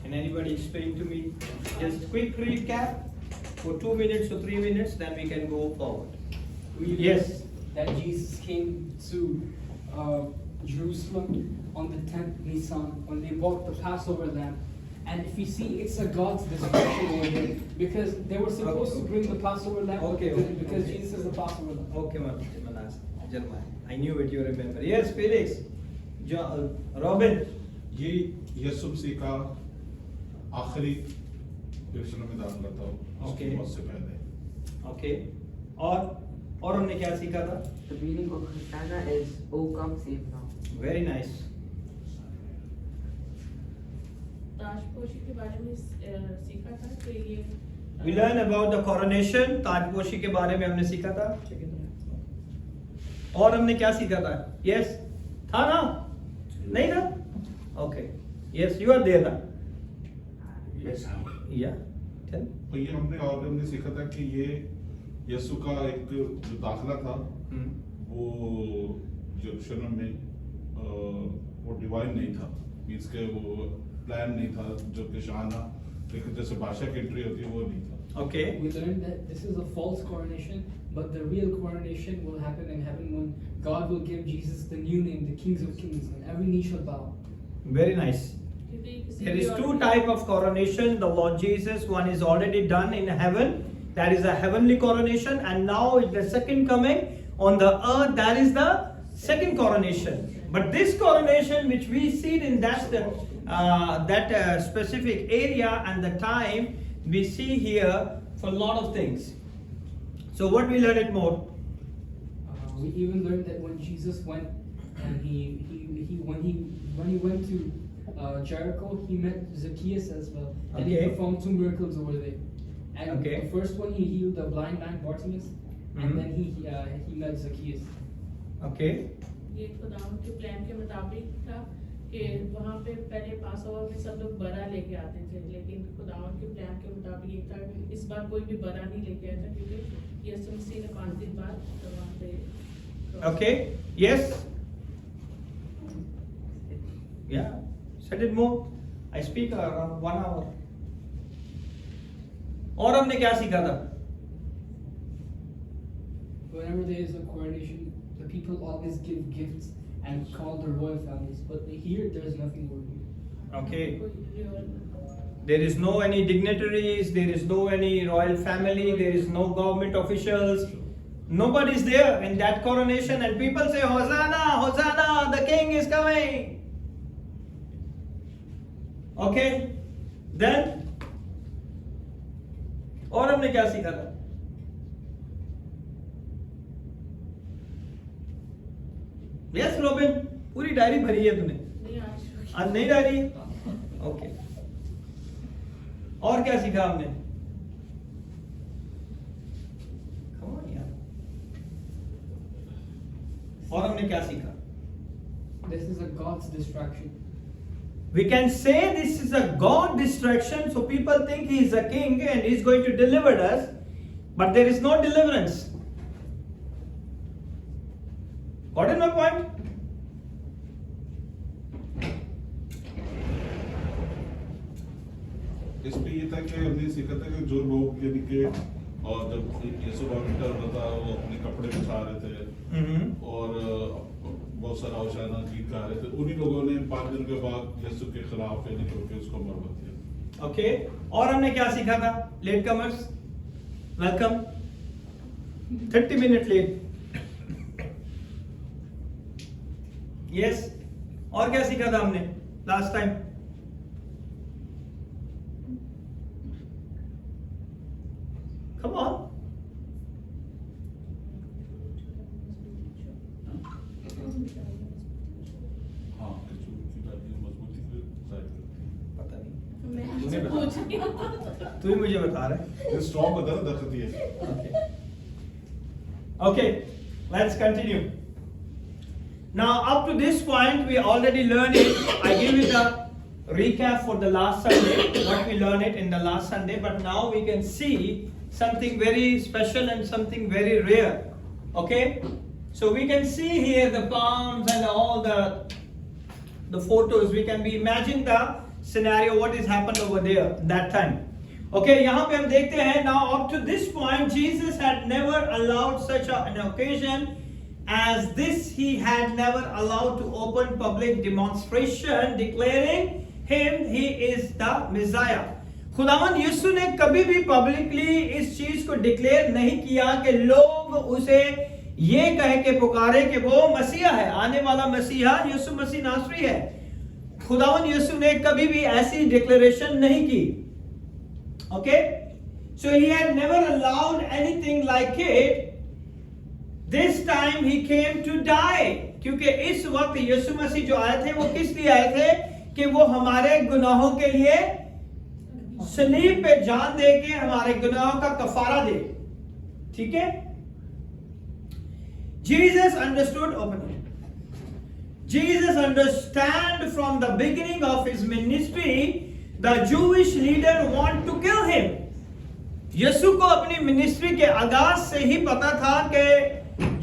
Can anybody explain to me? Just quick recap for 2 minutes or 3 minutes, then we can go forward. Yes. That Jesus came to Jerusalem on the 10th Nisan when they brought the Passover lamb. And if you see, it's a God's destruction over here because they were supposed to bring the Passover lamb because Jesus is the Passover lamb. Okay, Manas. Jeremiah. I knew it, you remember. Yes, Felix. Robin. ये यीशु मसीह का आखिरी यरूशलेम में दाखिला था उसकी मौत से पहले. Okay. और हमने क्या सीखा था? The meaning of Hosanna is, "Oh, come save now." Very nice. ताजपोशी के बारे में सीखा था कि ये We learn about the coronation. ताजपोशी के बारे में हमने सीखा था. और हमने क्या सीखा था? Yes. था ना? नहीं था? Okay. Yes, you are there ना? Yes. Yeah. Tell. तो ये हमने सीखा था कि ये यीशु का एक जो दाखिला था वो यरूशलेम में वो डिवाइन नहीं था, मींस के वो प्लान नहीं था जो कि शाहाना लेकिन जैसे बादशाह की एंट्री होती है वो नहीं था. Okay. We learned that this is a false coronation, but the real coronation will happen in heaven when God will give Jesus the new name, the Kings of Kings, and every knee shall bow. Very nice. There is two type of coronation. The Lord Jesus, one is already done in heaven. That is a heavenly coronation, and now the second coming on the earth. That is the second coronation. But this coronation, which we see in that specific area and the time, we see here for a lot of things. So what we learn it more? We even learned that when Jesus went and when he went to Jericho, he met Zacchaeus as well, and he performed 2 miracles over there. And the first one he healed the blind man Bartimaeus, and then he met Zacchaeus. Okay. ये खुदावन के plan के मुताबिक था कि वहाँ पे पहले पासओवर में सब लोग बरा लेके आते थे, लेकिन खुदावन के प्लान के मुताबिक ये था कि इस बार कोई भी बरा नहीं लेके आया था क्योंकि यीशु मसीह ने 5 दिन बाद वहाँ पे. Okay. Yes. Yeah. Said it more. I speak around 1 hour. और हमने क्या सीखा था? Whenever there is a coronation, the people always give gifts and call the royal families, but here there is nothing over here. Okay. There is no any dignitaries, there is no any royal family, there is no government officials. Nobody is there in that coronation, and people say, Hosanna, Hosanna, the king is coming. Okay. Then और हमने क्या सीखा था? Yes, Robin, पूरी diary भरी है तूने? आज नहीं डायरी? Okay. और क्या सीखा हमने? Come on यार. और हमने क्या सीखा? This is a God's distraction. We can say this is a God distraction, so people think he is a king and he is going to deliver us, but there is no deliverance. Got in my point? इसमें ये था कि हमने सीखा था कि जो लोग यानी कि और जब यीशु का विंटर होता था वो अपने कपड़े बिछा रहे थे और बहुत सारा होशाना गीत गा रहे थे, उन्हीं लोगों ने 5 दिन के बाद यीशु के खिलाफ यानी कि उसको मरवा दिया. Okay. और हमने क्या सीखा था? Late comers, welcome. 30 minutes late. Yes. और क्या सीखा था हमने last time? Come on. हाँ, यीशु की दादी मजबूती से जाहिर करती है. पता नहीं. मैं आपसे पूछ रही हूँ. तू ही मुझे बता रहा है. ये स्ट्रॉन्ग बता ना दखती है. Okay. Okay, let's continue. Now, up to this point, we already learned it. I give you the recap for the last Sunday, what we learned it in the last Sunday. But now we can see something very special and something very rare. Okay, so we can see here the palms and all the photos. We can be imagine the scenario, what has happened over there that time. Okay, यहाँ पे हम देखते हैं, now up to this point Jesus had never allowed such an occasion as this. He had never allowed to open public demonstration declaring him he is the Messiah. खुदावन यीशु ने कभी भी publicly इस चीज को डिक्लेयर नहीं किया कि लोग उसे ये कह के पुकारे कि वो मसीहा है, आने वाला मसीहा यीशु मसीह नासरी है. खुदावन यीशु ने कभी भी ऐसी डिक्लेरेशन नहीं की. Okay, so he had never allowed anything like it. This time he came to die. क्योंकि इस वक्त यीशु मसीह जो आए थे वो किस लिए आए थे? कि वो हमारे गुनाहों के लिए सलीब पे जान दे के हमारे गुनाहों का कफारा दे. ठीक है? Jesus understood openly. Jesus understand from the beginning of his ministry. The Jewish leader want to kill him. यीशु को अपनी मिनिस्ट्री के आगाज से ही पता था कि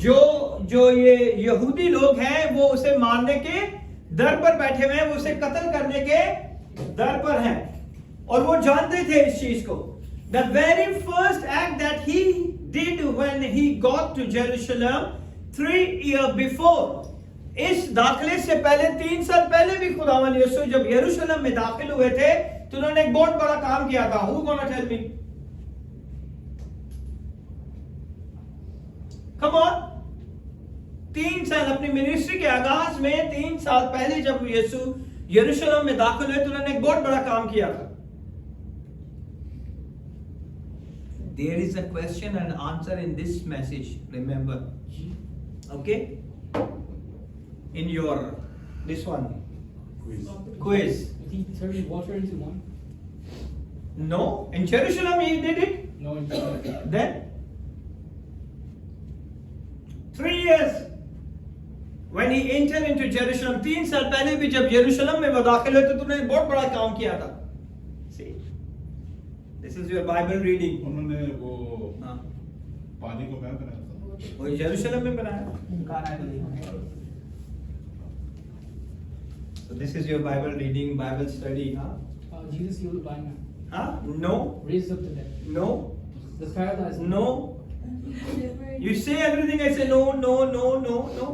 जो ये यहूदी लोग हैं वो उसे मारने के दर पर बैठे हुए हैं, वो उसे कत्ल करने के दर पर हैं, और वो जानते थे इस चीज को. The very first act that he did when he got to Jerusalem 3 years before. इस दाखिले से पहले 3 साल पहले भी खुदावन यीशु जब यरूशलेम में दाखिल हुए थे तो उन्होंने एक बहुत बड़ा काम किया था. Who gonna tell me? Come on. 3 साल अपनी मिनिस्ट्री के आगाज में 3 साल पहले जब यीशु यरूशलेम में दाखिल हुए तो उन्होंने एक बहुत बड़ा काम किया था. There is a question and answer in this message. Remember, okay? In your this one quiz. He turned water into wine? No, in Jerusalem he did it. No, in Jerusalem. Then 3 years when he entered into Jerusalem. 3 साल पहले भी जब यरूशलेम में वो दाखिल हुए तो तुमने बहुत बड़ा काम किया था. See, this is your Bible reading. उन्होंने वो पानी को क्या बनाया था? वो यरूशलेम में बनाया. So this is your Bible reading, Bible study, huh? Jesus healed the blind man. Huh? No. Raised up the dead. No. The paralyzed man. No. You say everything, I say no, no, no, no, no.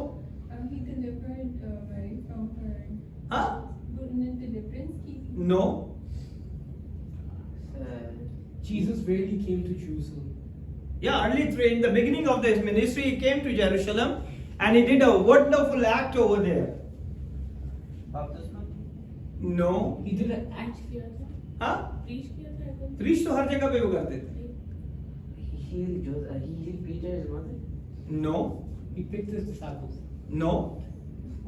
He delivered Mary from her Huh? goodness deliverance. No. Jesus rarely came to Jerusalem. Yeah, only 3. In the beginning of his ministry, he came to Jerusalem and he did a wonderful act over there. No. He did an act. किया था, हाँ? preach किया था ऐसा? Preach तो हर जगह पे वो करते थे. He healed Peter, his mother. No. He picked his disciples. No.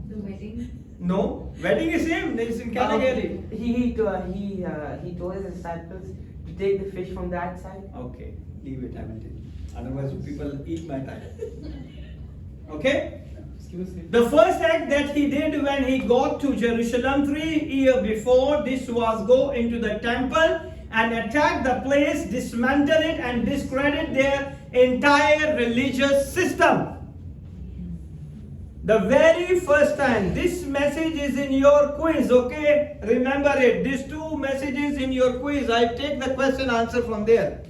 The wedding. No. Wedding is same. There is in category. He told his disciples to take the fish from that side. Okay. Leave it. I will tell you. Otherwise, people eat my time. Okay. The first act that he did when he got to Jerusalem 3 years before this was go into the temple and attack the place, dismantle it and discredit their entire religious system. The very first time. This message is in your quiz, okay? Remember it. These 2 messages in your quiz. I take the question answer from there.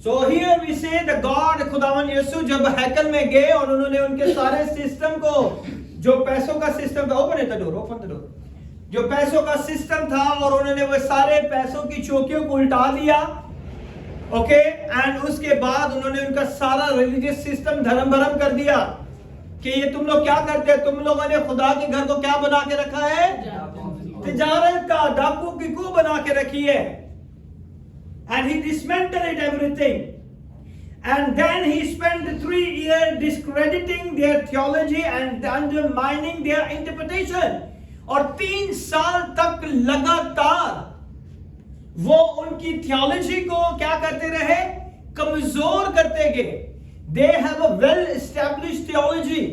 So here we say the God, खुदावन यीशु जब हैकल में गए और उन्होंने उनके सारे system को, जो पैसों का सिस्टम था, ओपन द डोर, जो पैसों का सिस्टम था, और उन्होंने वो सारे पैसों की चौकियों को उल्टा दिया. ओके, एंड उसके बाद उन्होंने उनका सारा रिलीजियस सिस्टम धर्म भरम कर दिया कि ये तुम लोग क्या करते हैं, तुम लोगों ने खुदा के घर को क्या बना के रखा है? तिजारत का, डाकू की कुआं बना के रखी है. And he dismantled everything. And then he spent 3 years discrediting their theology and undermining their interpretation. और 3 साल तक लगातार वो उनकी थियोलॉजी को क्या करते रहे? कमजोर करते गए. They have a well established theology.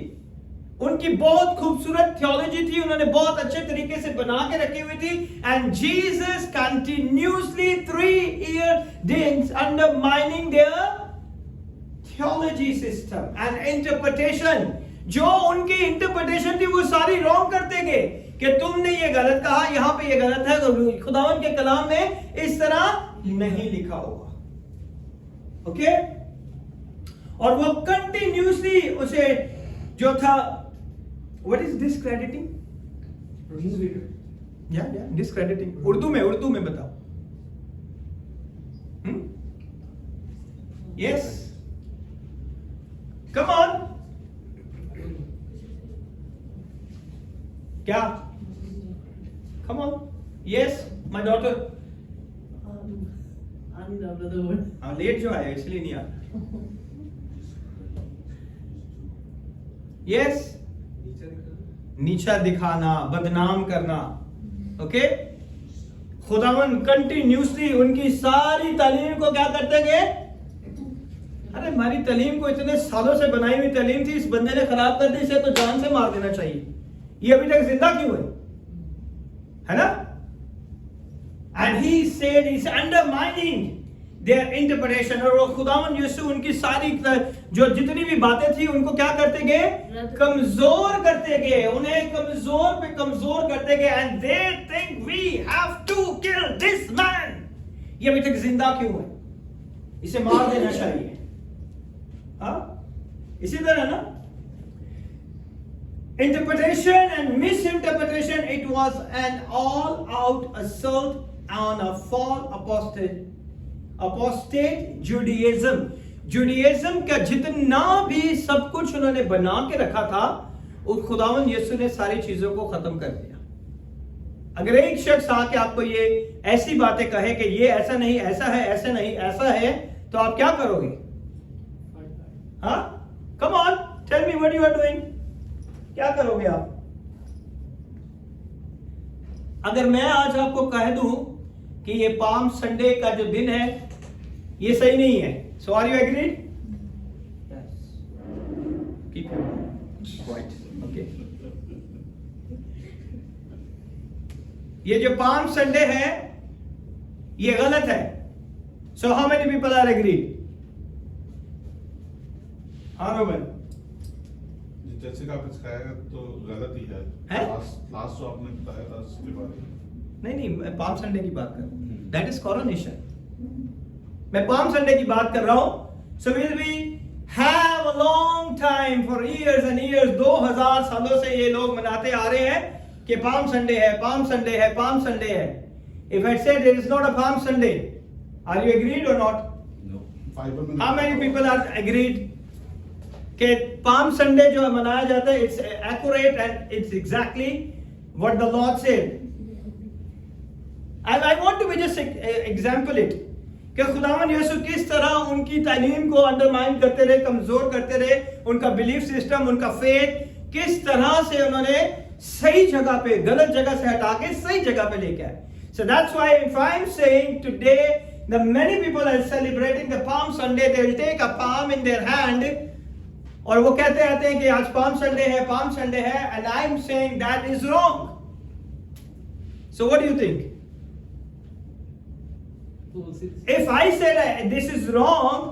उनकी बहुत खूबसूरत थियोलॉजी थी, उन्होंने बहुत अच्छे तरीके से बना के रखी हुई थी. And Jesus continuously 3 years undermining their theology system and interpretation. जो उनकी इंटरप्रिटेशन थी वो सारी रॉन्ग करते गए कि तुमने ये गलत कहा, यहां पे ये गलत है, खुदावन के कलाम में इस तरह नहीं लिखा हुआ। ओके, और वो कंटिन्यूसली उसे जो था, what is discrediting? Remove it. या डिस्क्रेडिटिंग उर्दू में बताओ। यस, कम ऑन, क्या? Come on, yes my daughter. हाँ, लेट जो आया इसलिए नहीं आता। यस, नीचा दिखाना, बदनाम करना। ओके, खुदावन कंटिन्यूसली उनकी सारी तालीम को क्या करते गए? अरे हमारी तालीम को इतने सालों से बनाई हुई तालीम थी, इस बंदे ने खराब कर दी, इसे तो जान से मार देना चाहिए, ये अभी तक जिंदा क्यों है ना? And he said is undermining there interpretation. और वो खुदावन यीशु उनकी सारी जो जितनी भी बातें थी उनको क्या करते गए? कमजोर करते गए, उन्हें कमजोर पे कमजोर करते गए। And they think we have to kill this man, ये अभी तक जिंदा क्यों है, इसे मार देना चाहिए। हाँ, इसी तरह ना, interpretation and misinterpretation, it was an all-out assault on a false apostate Judaism. Judaism का जितना भी सब कुछ उन्होंने बना के रखा था, उस खुदावन यीशु ने सारी चीजों को खत्म कर दिया। अगर एक शख्स आके आपको ये ऐसी बातें कहे कि ये ऐसा नहीं, ऐसा है, ऐसा नहीं, ऐसा है, तो आप क्या करोगे? हाँ, come on, tell me what you are doing, क्या करोगे आप? अगर मैं आज आपको कह दूं कि ये पाम संडे का जो दिन है ये सही नहीं है, so are you agreed? Keep quiet, okay. ये जो पाम संडे है ये गलत है, so how many people are agreed? हाँ रोमन, जैसे कि आपने सिखाया तो गलत ही है। लास्ट जो आपने बताया था उसके बारे में नहीं, मैं पाम संडे की बात कर रहा हूं, दैट इज कोरोनेशन। मैं पाम संडे की बात कर रहा हूं। So will we have a long time for years and years, 2000 सालों से ये लोग मनाते आ रहे हैं कि पाम संडे है, पाम संडे है, पाम संडे है। If I said it is not a palm Sunday, are you agreed और not? No. How many people are agreed कि पाम संडे जो मनाया जाता है, it's accurate and it's exactly what the Lord said. I want to be just example it कि खुदावन यीशु किस तरह उनकी तालीम को अंडरमाइन करते रहे, कमजोर करते रहे, उनका बिलीफ सिस्टम, उनका फेथ किस तरह से उन्होंने सही जगह पे, गलत जगह से हटा के सही जगह पे लेके आए। So that's why if I'm saying today the many people are celebrating the Palm Sunday, they will take a palm in their hand और वो कहते रहते हैं कि आज पाम संडे है, पाम संडे है, and I'm saying that is wrong. So what do you think? If I say that this is wrong,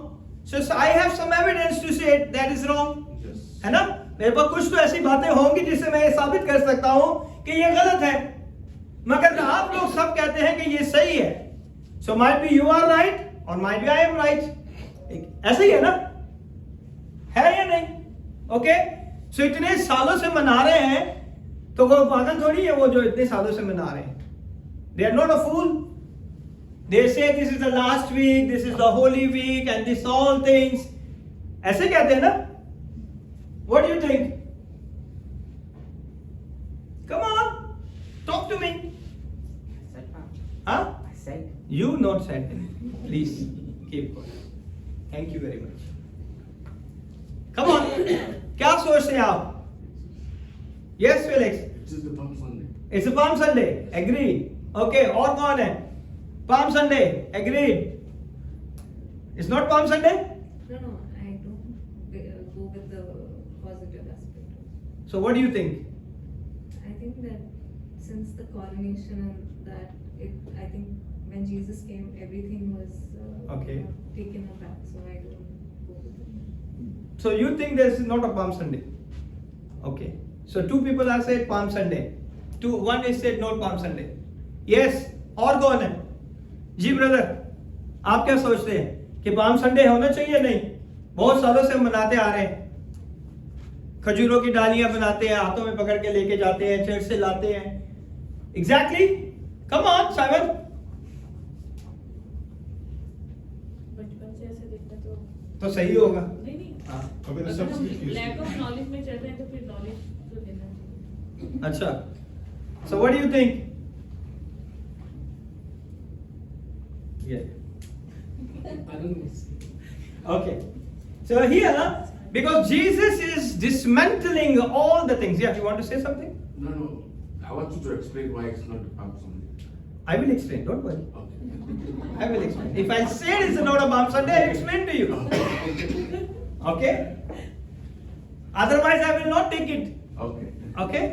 so I have some evidence to say that is wrong. Yes. है ना? मेरे पास कुछ तो ऐसी बातें होंगी जिससे मैं ये साबित कर सकता हूं कि ये गलत है, मगर आप लोग सब कहते हैं कि ये सही है। So might be you are right or might be I am right. ऐसे ही है ना? है या नहीं? ओके, सो इतने सालों से मना रहे हैं तो वो पागल थोड़ी है वो जो इतने सालों से मना रहे हैं। They are not a fool. They say this is the last week, this is the holy week and this all things. ऐसे कहते हैं ना? What do you think? Come on, talk to me. Huh? I said. You not said. Please keep quiet. Thank you very much. Come on. क्या सोचते हैं आप? Yes, Felix. It's just the Palm Sunday. It's a Palm Sunday. Agreed. Okay. और कौन है? Palm Sunday. Agreed. It's not Palm Sunday. No, I don't go with the positive aspect. So what do you think? I think that since the coronation and that, I think when Jesus came, everything was Okay. taken aback. So I don't go with it. So you think this is not a Palm Sunday? Okay. So 2 people are said Palm Sunday. 1 is said not Palm Sunday. Yes. और कौन है? जी brother, आप क्या सोचते हैं कि palm Sunday होना चाहिए? नहीं, बहुत सालों से मनाते आ रहे हैं। खजूरों की डालियां बनाते हैं, हाथों में पकड़ के लेके जाते हैं, चर्च से लाते हैं। Exactly, come on Simon. बचपन से ऐसे देखना तो सही होगा। नहीं हाँ। अभी अगर रिसर्च हम भी की लैक ऑफ इसकी। नॉलेज में चल रहे हैं तो फिर नॉलेज तो देना चाहिए। अच्छा, so what do you think? Yeah. I don't know. Okay. So here, because Jesus is dismantling all the things. Yeah, you want to say something? No. I want you to explain why it's not a Palm Sunday. I will explain, don't worry. Okay. I will explain. If I say it's not a Palm Sunday, I'll explain to you. Okay? Otherwise, I will not take it. Okay. Okay?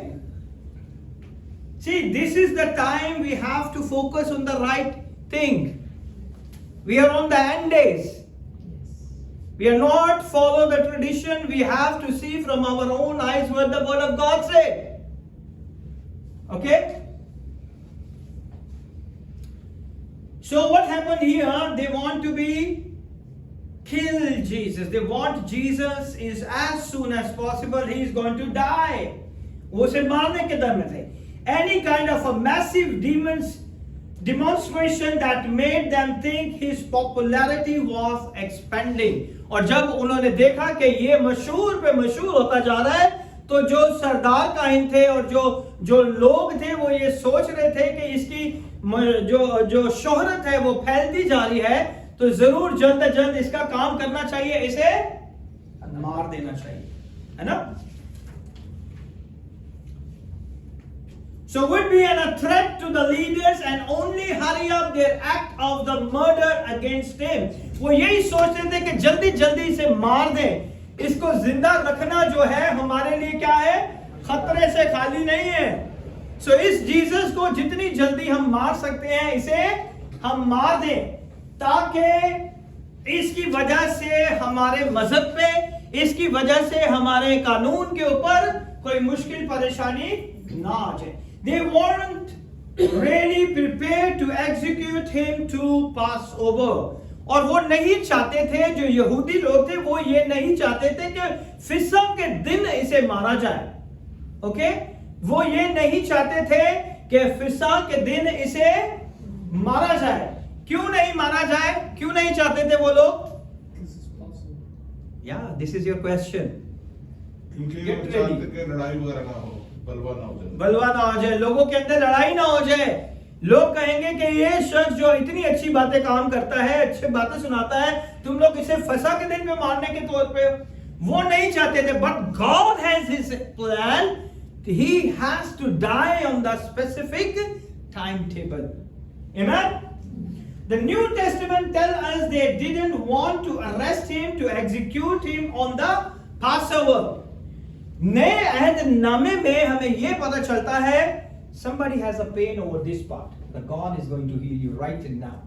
See, this is the time we have to focus on the right thing. We are on the end days. We are not follow the tradition. We have to see from our own eyes what the word of God said. Okay? So what happened here? They want to be kill Jesus. They want Jesus is as soon as possible. He is going to die. वो उसे मारने के डर में थे. Any kind of a massive demonstration that made them think his popularity was expanding. और जब उन्होंने देखा कि ये मशहूर पे मशहूर होता जा रहा है, तो जो सरदार काहिन थे और जो लोग थे वो ये सोच रहे थे कि इसकी जो शोहरत है वो फैलती जा रही है, तो जरूर जल्द से जल्द इसका काम करना चाहिए, इसे मार देना चाहिए, है ना? So would be a threat to the leaders and only hurry up their act of the murder against him. वो यही सोचते थे कि जल्दी जल्दी इसे मार दें, इसको जिंदा रखना जो है हमारे लिए क्या है, खतरे से खाली नहीं है। So इस जीसस को जितनी जल्दी हम मार सकते हैं, इसे हम मार दें, ताकि इसकी वजह से हमारे मजहब पे, इसकी वजह से हमारे कानून के ऊपर कोई मुश्किल परेशानी ना आ जाए। They weren't really prepared to execute him to Passover. और वो नहीं चाहते थे, जो यहूदी लोग थे वो ये नहीं चाहते थे कि फिसह के दिन इसे मारा जाए। ओके, वो ये नहीं चाहते थे कि फिसह के दिन इसे मारा जाए। क्यों नहीं मारा जाए? क्यों नहीं चाहते थे वो लोग? Yeah, this is your question. क्योंकि Get वो ready. चाहते कि लड़ाई वगैरह ना हो, बलवा ना हो जाए। बलवा ना हो जाए, लोगों के अंदर लड़ाई ना हो जाए। लोग कहेंगे कि ये शख्स जो इतनी अच्छी बातें काम करता है, अच्छी बातें सुनाता है, तुम लोग इसे फसा के दिन पे मारने के तौर पे, वो नहीं चाहते थे। But God has His plan. He has to die on the specific timetable. Amen. The New Testament tells us they didn't want to arrest him, to execute him on the Passover. नए अहदनामे में हमें यह पता चलता है, somebody has a pain over this part, the God is going to heal you right now.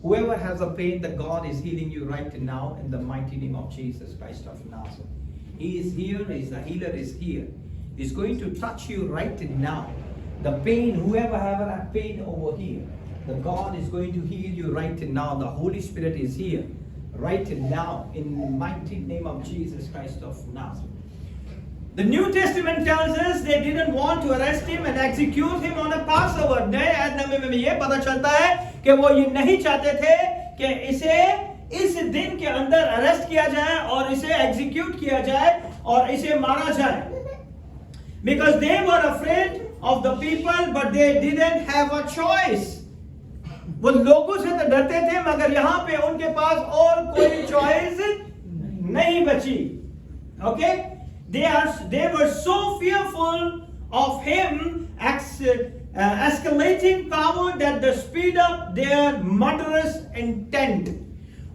Whoever has a pain, the God is healing you right now in the mighty name of Jesus Christ of Nazareth. He is here, the healer is here. He's going to touch you right now. The pain, whoever have a pain over here, the God is going to heal you right now. The Holy Spirit is here right now in the mighty name of Jesus Christ of Nazareth. The New Testament tells us they didn't want to arrest him and execute him on a Passover. नए अहदनामे में ये पता चलता है कि वो ये नहीं चाहते थे कि इसे इस दिन के अंदर अरेस्ट किया जाए और इसे एग्जीक्यूट किया जाए और इसे मारा जाए. Because they were afraid of the people, but they didn't have a choice. वो लोगों से तो डरते थे, मगर यहाँ पे उनके पास और कोई चॉइस नहीं बची. Okay? They were so fearful of him escalating power that they speed up their murderous intent.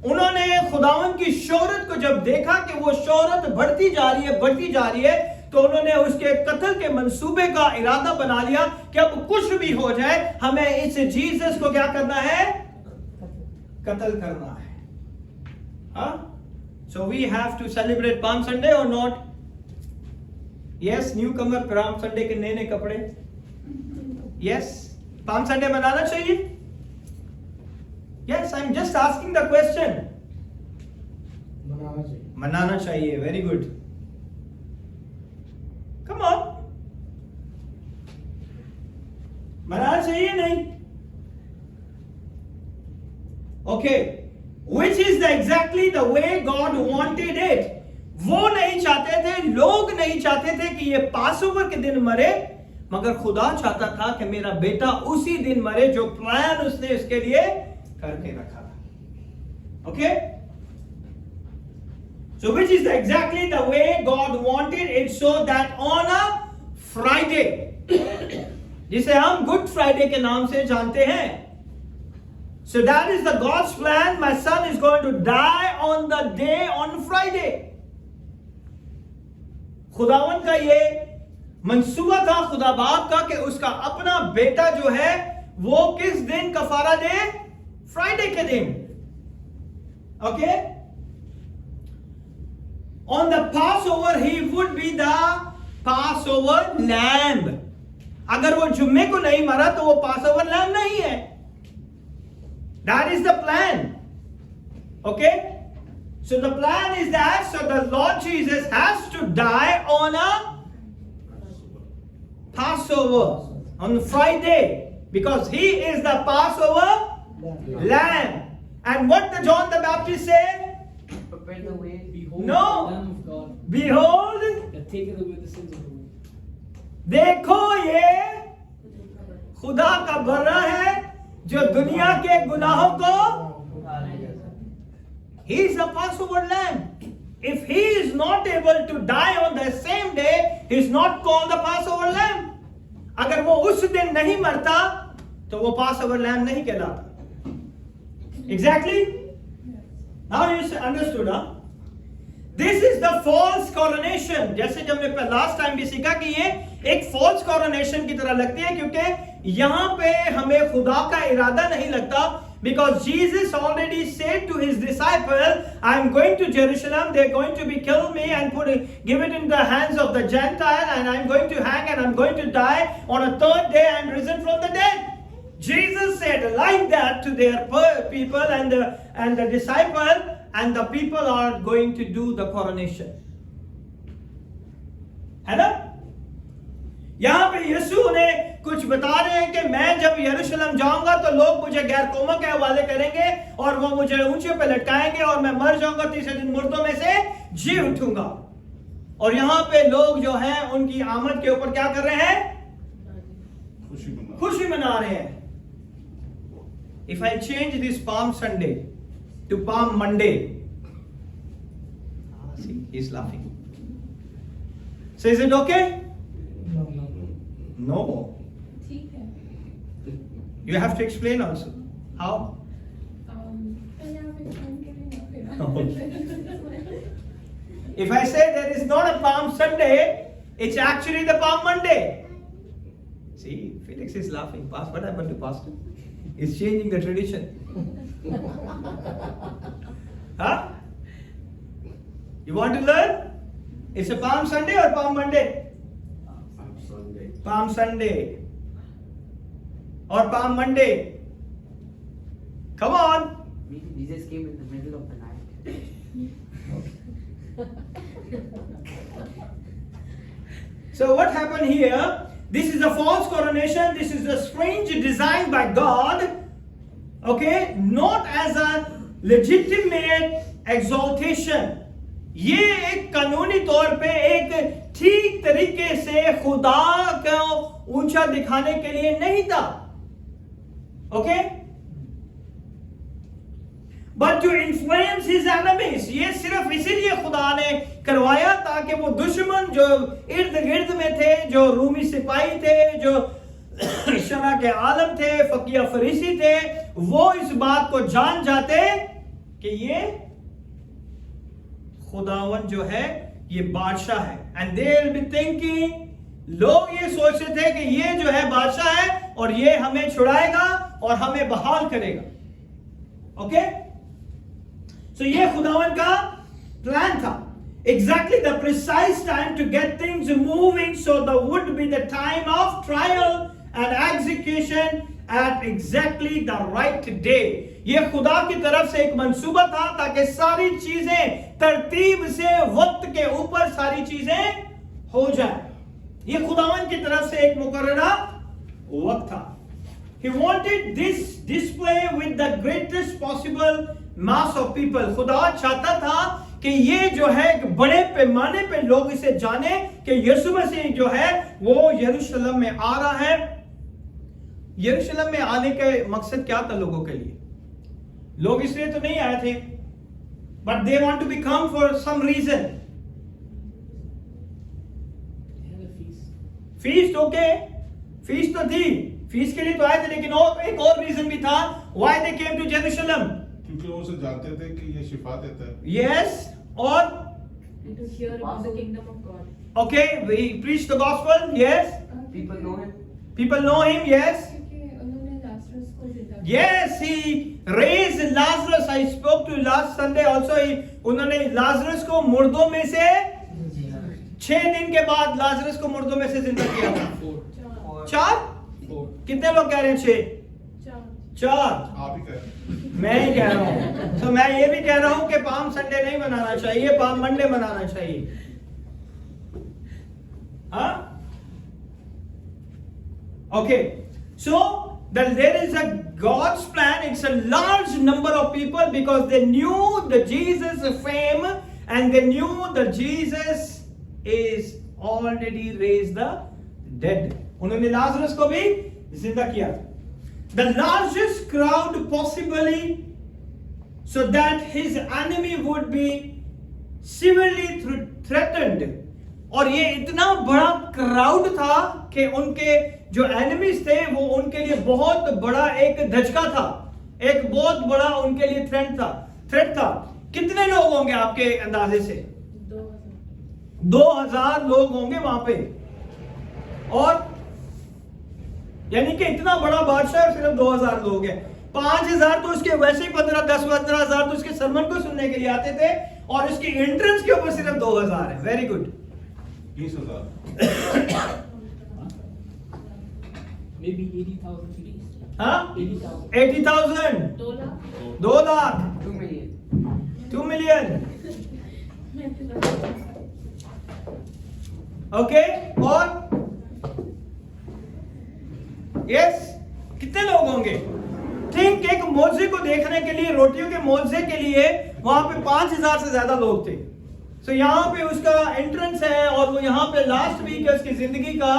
उन्होंने खुदावन की शोहरत को जब देखा कि वो शोहरत बढ़ती जा रही है, तो उन्होंने उसके कत्ल के मंसूबे का इरादा बना लिया कि अब कुछ भी हो जाए, हमें इस जीसस को क्या करना है? कत्ल करना है. So we have to celebrate Palm Sunday or not? Yes, new Qamar palm Sunday के नए नए कपड़े, यस, पाम संडे मनाना चाहिए? Yes, I am just asking the question. मनाना चाहिए। मनाना चाहिए, वेरी गुड। कम ऑन, मनाना चाहिए नहीं? Okay, which is the exactly the way God wanted it. वो नहीं चाहते थे, लोग नहीं चाहते थे कि ये पासओवर के दिन मरे, मगर खुदा चाहता था कि मेरा बेटा उसी दिन मरे जो प्लान उसने उसके लिए करके रखा था। Okay, so which is exactly the way God wanted it, so that on a Friday, जिसे हम गुड फ्राइडे के नाम से जानते हैं, so that is the God's plan. My son is going to die on the day on Friday. खुदावन का ये मंसूबा था, खुदा बाप का, कि उसका अपना बेटा जो है वो किस दिन कफारा दे? फ्राइडे के दिन। Okay, on the Passover he would be the Passover lamb. अगर वो जुम्मे को नहीं मरा तो वो पासओवर लैम्ब नहीं है। That is the plan. Okay? So the plan is that, so the Lord Jesus has to die on a Passover, on Friday, because he is the Passover lamb. And what did John the Baptist say? Prepare the way. Behold No. the Lamb of God Behold, that taketh away the sins of the world. देखो ये खुदा का बर्रा है जो दुनिया के गुनाहों को, he is the Passover lamb. If he is not able to die on the same day, he is not called the Passover lamb. अगर वो उस दिन नहीं मरता तो वो Passover lamb नहीं कहलाता। Exactly? Now you understood, huh? This is the false coronation. जैसे जब हमने लास्ट टाइम भी सीखा कि ये एक false coronation की तरह लगती है, क्योंकि यहाँ पे हमें खुदा का इरादा नहीं लगता, because Jesus already said to his disciples, I am going to Jerusalem, they are going to be kill me and give it in the hands of the Gentile, and I am going to hang and I am going to die. On a third day I am risen from the dead. Jesus said like that to their people and the disciple, and the people are going to do the coronation. है ना? यहाँ पे यीशु उन्हें कुछ बता रहे हैं कि मैं जब यरूशलेम जाऊंगा तो लोग मुझे गैर कौमों के हवाले करेंगे और वो मुझे ऊंचे पे लटकाएंगे और मैं मर जाऊंगा, तीसरे दिन मुर्दों में से जी उठूंगा। और यहाँ पे लोग जो हैं उनकी आमद के ऊपर क्या कर रहे हैं? खुशी मना रहे हैं। If I change this Palm Sunday to Palm Monday, see, he's laughing. So is it okay? No. ठीक है। You have to explain also. How? पहले आप explain करें ना, फिर If I say there is not a Palm Sunday, it's actually the Palm Monday. See, Felix is laughing. What happened to Pastor? He's changing the tradition. Huh? You want to learn? It's a Palm Sunday or Palm Monday? Sunday. Palm Sunday or Palm Monday. Come on. Maybe Jesus came in the middle of the night. So what happened here? This is a false coronation. This is a strange design by God. Okay, not as a legitimate exaltation. ये एक कानूनी तौर पे एक ठीक तरीके से खुदा को ऊंचा दिखाने के लिए नहीं था। Okay, but to influence his enemies. ये सिर्फ इसीलिए खुदा ने करवाया ताकि वो दुश्मन जो इर्द गिर्द में थे, जो रूमी सिपाही थे, जो शरा के आलम थे, फकीया फरीसी थे, वो इस बात को जान जाते कि ये खुदावन जो है ये बादशाह है। And they will be thinking, लोग ये सोचते थे कि ये जो है बादशाह है और ये हमें छुड़ाएगा और हमें बहाल करेगा। ओके, सो ये खुदावन का प्लान था। exactly the precise time to get things moving, so there would be the time of trial and execution at exactly the right day. ये खुदा की तरफ से एक मंसूबा था ताकि सारी चीजें तरतीब से वक्त के ऊपर सारी चीजें हो जाए. ये खुदावन की तरफ से एक मुकर्ररा वक्त था. He wanted this display with the greatest possible mass of people. खुदा चाहता था कि ये जो है एक बड़े पैमाने पे लोग इसे जाने कि यीशु मसीह जो है वो यरूशलेम में आ रहा है. यरूशलेम में आने के मकसद क्या था लोगों के लिए? लोग इसलिए तो नहीं आए थे, but they want to become for some reason. They had a feast. Feast okay, feast तो थी, फीस्ट के लिए तो आए थे, लेकिन और एक और रीजन भी था why they came to Jerusalem. क्योंकि वो उसे जानते थे कि ये शिफा देता है. Yes, और And to hear about the kingdom of God. okay, we preach the gospel. Yes, People know him. people know him. Yes, क्योंकि उन्होंने लाजरस को जिंदा किया. yes, he raised Lazarus. I spoke to last Sunday also. उन्होंने Lazarus को मुर्दों में से 6 दिन के बाद लाजरस को मुर्दों में से जिंदा किया था. 4. 4? 4. कितने लोग कह रहे हैं 6? 4. आप ही कहें. मैं ही कह रहा हूँ. तो मैं ये भी कह रहा हूँ कि पाम संडे नहीं मनाना चाहिए, पाम मंडे मनाना चाहिए. हाँ? Okay. So there is a God's plan. It's a large number of people because they knew the Jesus fame and they knew that Jesus is already raised the dead. उन्होंने Lazarus को भी जिंदा किया. The largest crowd possibly, so that his enemy would be severely threatened. और ये इतना बड़ा crowd था कि उनके जो एनिमीज थे वो उनके लिए बहुत बड़ा एक धचका था, एक बहुत बड़ा उनके लिए थ्रेट था. कितने लोग होंगे आपके अंदाजे से? 2000 लोग होंगे वहां पे. और यानी कि इतना बड़ा बादशाह और सिर्फ 2000 लोग हैं. 5000 तो उसके वैसे ही 15,000 तो उसके सरमन को सुनने के लिए आते थे, और उसकी एंट्रेंस के ऊपर सिर्फ 2000 है. Very good. 20,000. Maybe 80,000 people. हाँ? 80,000. 80,000. 2 lakh. 2 lakh. 2 million. 2 million. Okay. और यस, कितने लोग होंगे? थिंक एक मोजे को देखने के लिए, रोटियों के मोजे के लिए वहां पे 5000 से ज्यादा लोग थे. सो यहाँ पे उसका एंट्रेंस है और वो यहाँ पे लास्ट वीक है उसकी जिंदगी का.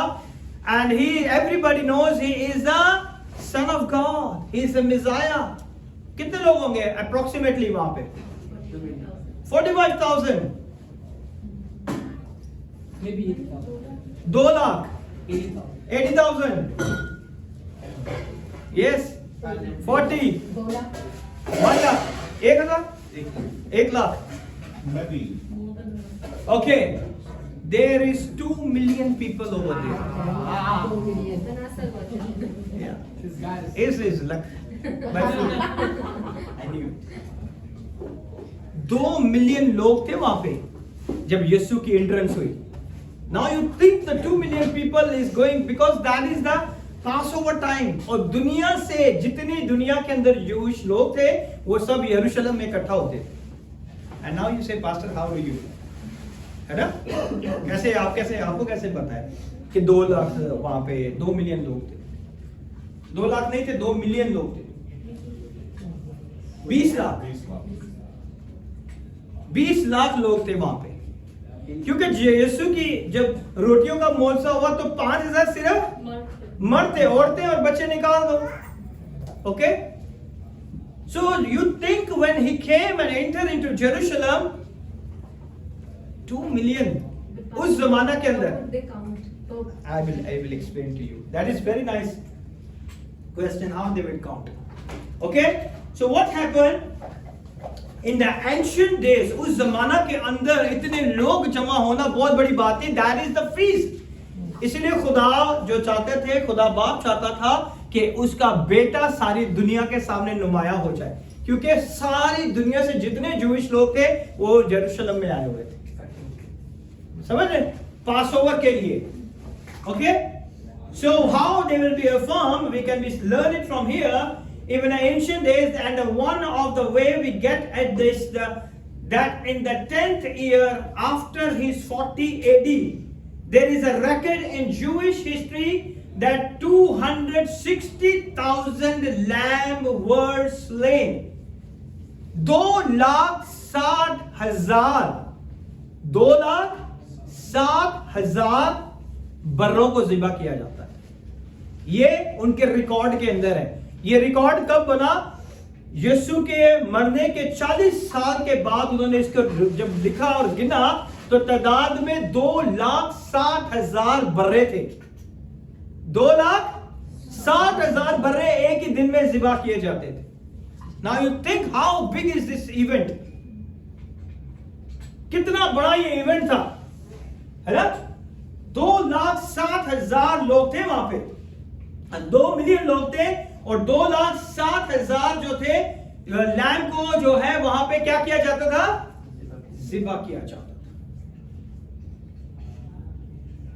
And he everybody knows he is the son of God, he is the Messiah. कितने लोग होंगे अप्रोक्सीमेटली वहां पे? 45,000. Maybe 80,000. 2 lakh. 80,000. 80,000. Yes. 40. 2 lakh. 1 lakh. 1,000. 1 lakh. Many. Okay. There is 2 million people over there. 2 million. The NASA version. Yeah. This guy is. This is luck. I knew it. 2 million लोग थे वहां पे जब यीशु की एंट्रेंस हुई. Now you think the 2 million people is going because that is the Passover time. और दुनिया से जितनी दुनिया के अंदर यूश लोग थे वो सब यरूशलेम में इकट्ठा होते थे. And now you say, Pastor, how do you? है ना? कैसे आपको कैसे पता है कि 2 लाख वहां पे 2 मिलियन लोग थे? 2 लाख नहीं थे, 2 मिलियन लोग थे. 20 लाख. 20 लाख. 20 लाख लोग थे वहां पे. क्योंकि यीशु की जब रोटियों का महोत्सव हुआ तो 5000 सिर्फ मर्द थे, औरतें और बच्चे निकाल दो. Okay. So you think when he came and entered into Jerusalem, 2 million उस जमाना के अंदर. How would they count? So, I will explain to you. That is very nice question. How they will count? Okay. So what happened in the ancient days? उस जमाना के अंदर इतने लोग जमा होना बहुत बड़ी बात थी. That is the feast. इसलिए खुदा जो चाहते थे, खुदा बाप चाहता था कि उसका बेटा सारी दुनिया के सामने नुमाया हो जाए, क्योंकि सारी दुनिया से जितने जूइश लोग थे वो यरूशलेम में आए हुए थे. समझ रहे? पासओवर के लिए. Okay? So how they will be affirmed, we can learn it from here. Even in ancient days, and one of the way we get at this, that in the 10th year after his 40 AD, there is a record in Jewish history that 260,000 lamb were slain. 2,60,000 2,60,000 बर्रों को ज़िबा किया जाता है. ये उनके record के अंदर है. ये रिकॉर्ड कब बना? यीशु के मरने के 40 साल के बाद उन्होंने इसको जब लिखा और गिना तो तादाद में 2,60,000 बर्रे थे. 2,60,000 बर्रे एक ही दिन में ज़िबा किए जाते थे. Now you think how big is this event? कितना बड़ा ये इवेंट था, है ना? 2,60,000 लोग थे वहां पे. 2 मिलियन लोग थे और 2,60,000 जो थे लैम्ब को जो है वहां पे क्या किया जाता था? ज़िबा किया जाता था.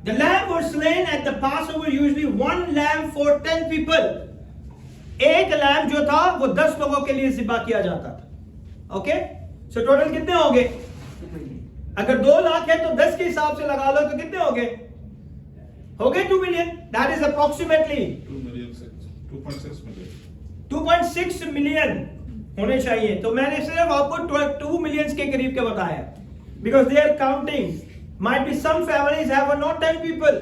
The lamb was slain at the Passover, usually one lamb for 10 people. एक लैम्ब जो था वो 10 लोगों के लिए ज़िबा किया जाता था. ओके, सो टोटल कितने हो गए? अगर 2 लाख है तो 10 के हिसाब से लगा लो तो कितने हो गए? 2 million. That is approximately 2.6 million. 2.6 million होने चाहिए. तो मैंने सिर्फ आपको 2 मिलियन के करीब के बताया, because they are counting. Might be some families have not 10 people.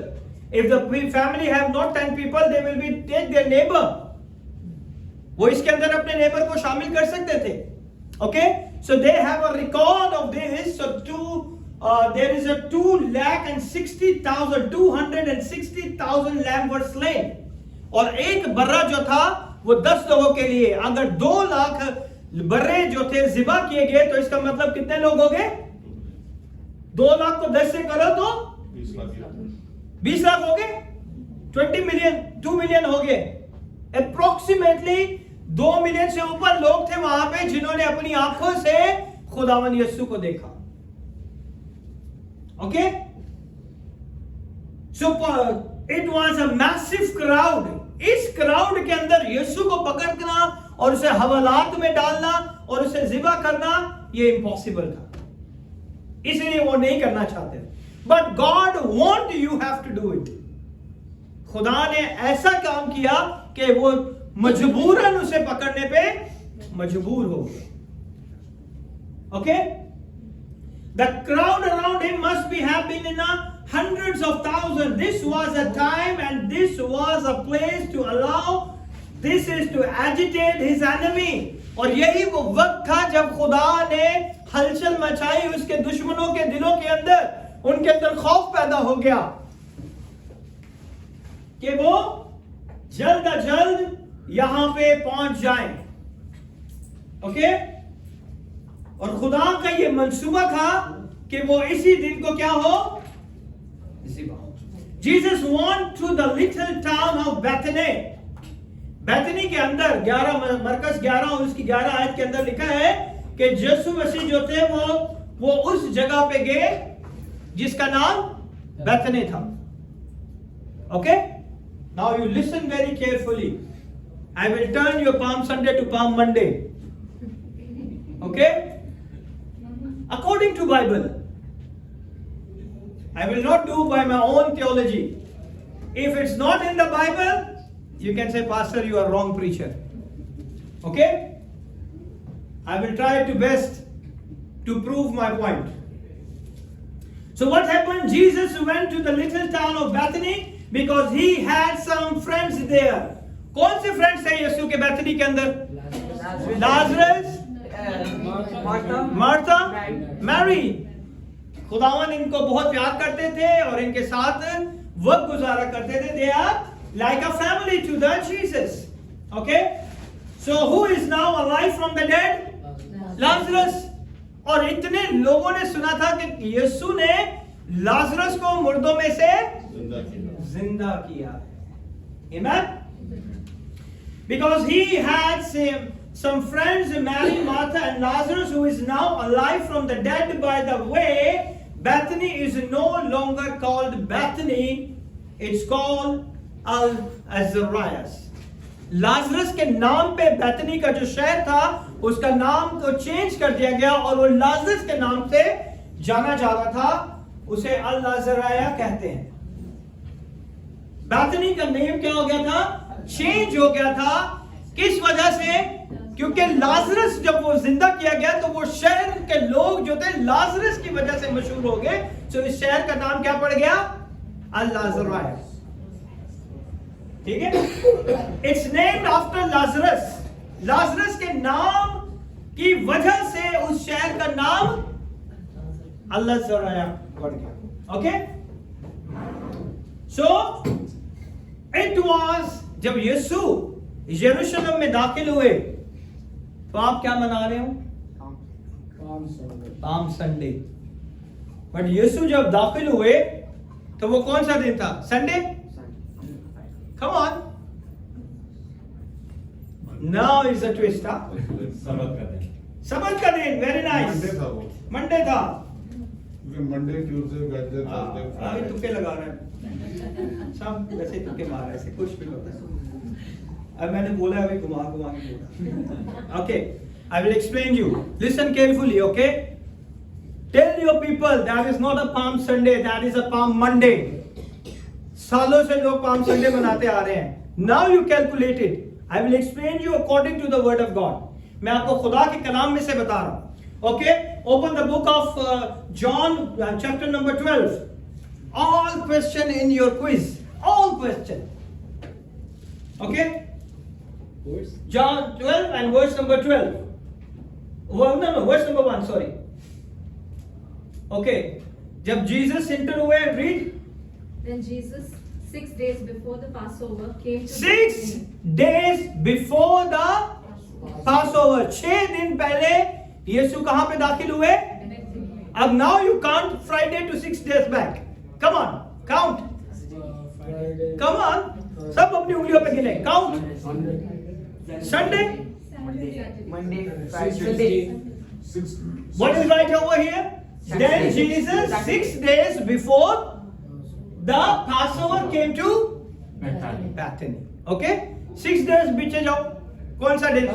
If the family have not 10 people, they will be take their neighbour. वो इसके अंदर अपने नेबर को शामिल कर सकते थे. Okay, so they have a record of this. So there is a 260,000 lamb were slain. और एक बर्रा जो था वो 10 लोगों के लिए. अगर 2 लाख बर्रे जो थे ज़िबा किए गए तो इसका मतलब कितने लोग हो गए? 2 लाख को 10 से करो तो 20 लाख हो गए. 20 मिलियन, 2 मिलियन हो गए. अप्रोक्सीमेटली 2 मिलियन से ऊपर लोग थे वहां पे जिन्होंने अपनी आंखों से खुदावन यीशु को देखा. Okay, so it was a massive crowd. इस क्राउड के अंदर यीशु को पकड़ना और उसे हवालात में डालना और उसे ज़िबा करना ये इम्पॉसिबल था. इसलिए वो नहीं करना चाहते. But God want you have to do it. खुदा ने ऐसा काम किया कि वो मजबूरन उसे पकड़ने पे मजबूर हो गए. Okay, the crowd around him must have been in hundreds of thousands. This was a time and this was a place to allow, this is to agitate his enemy. और यही वो वक्त था जब खुदा ने हलचल मचाई उसके दुश्मनों के दिलों के अंदर. उनके अंदर खौफ पैदा हो गया कि वो जल्द अज जल्द यहां पे पहुंच जाएं. ओके, और खुदा का ये मंसूबा था कि वो इसी दिन को क्या हो? Jesus want to the little town of Bethany. Bethany के अंदर 11 मरकस 11 और उसकी 11 आयत के अंदर लिखा है कि यीशु मसीह जो थे वो उस जगह पे गए जिसका नाम बेथनी था. Okay, now you listen very carefully. I will turn your palm Sunday to palm Monday. Okay, according to Bible. I will not do by my own theology. If it's not in the Bible, you can say, Pastor, you are wrong preacher. Okay? I will try to best to prove my point. So what happened? Jesus went to the little town of Bethany because he had some friends there. कौन से friends थे यीशु के Bethany के अंदर? Lazarus, Martha, Mary. खुदावन इनको बहुत प्यार करते थे और इनके साथ वक्त गुजारा करते थे. They are like a family to the Jesus. Okay? So who is now alive from the dead? Lazarus. और इतने लोगों ने सुना था कि यीशु ने लाजरस को मुर्दों में से जिंदा किया. Amen? Because he had some friends, Mary, Martha and Lazarus, who is now alive from the dead. By the way, Bethany is no longer called Bethany, it's called Al-Azarias. Lazarus के नाम पे बैतनी का जो शहर था उसका नाम को चेंज कर दिया गया और वो लाजरस के नाम से जाना जा रहा था, उसे अल लाजराया कहते हैं। बैतनी का नेम क्या हो गया था? चेंज हो गया था। किस वजह से? क्योंकि लाजरस जब वो जिंदा किया गया तो वो शहर के लोग जो थे लाजरस की वजह से मशहूर हो गए, तो इस शहर का नाम क्या पड़ गया? अल लाजराया। ठीक है, it's named after Lazarus. Lazarus के नाम की वजह से उस शहर का नाम अल लाजराया पड़ गया। ओके, सो इट वाज, जब यीशु यरूशलेम में दाखिल हुए तो आप क्या मना रहे हो? Palm Sunday. बट यीशु जब दाखिल हुए तो वो कौन सा दिन था? Sunday. Come on. Now is a twist, huh? सबत का दिन, very nice. मंडे था वो, मंडे था। क्योंकि मंडे, ट्यूसडे, वेडनेसडे, थर्सडे, अभी फ्राइडे। तुक्के लगा रहे हैं सब, वैसे तुक्के मार रहे हैं, कुछ भी होता है। अब मैंने बोला अभी घुमा घुमा के बोला। Okay, I will explain you. Listen carefully, okay? Tell your people that is not a Palm Sunday, that is a Palm Monday. सालों से लोग पाम संडे मनाते आ रहे हैं। Now you calculate it. I will explain you according to the word of God. मैं आपको खुदा के कलाम में से बता रहा हूं। Okay, open the book of John chapter number 12। All question in your quiz, all question. Okay, John 12 and verse number 12। no, verse number 1, sorry. Okay, जब जीसस इंटर हुए, read. Then Jesus, 6 days before the Passover, came to 6 days before the Passover, 6 दिन पहले यीशु कहां पे दाखिल हुए? अब now you count Friday to 6 days back. Come on, count. Come on, सब अपनी उंगलियों पे गिने, count. Sunday. Monday, Friday, What is right over here? Then Jesus 6 days before the Passover came to Bethany. Okay, 6 days पीछे जाओ, कौन सा दिन?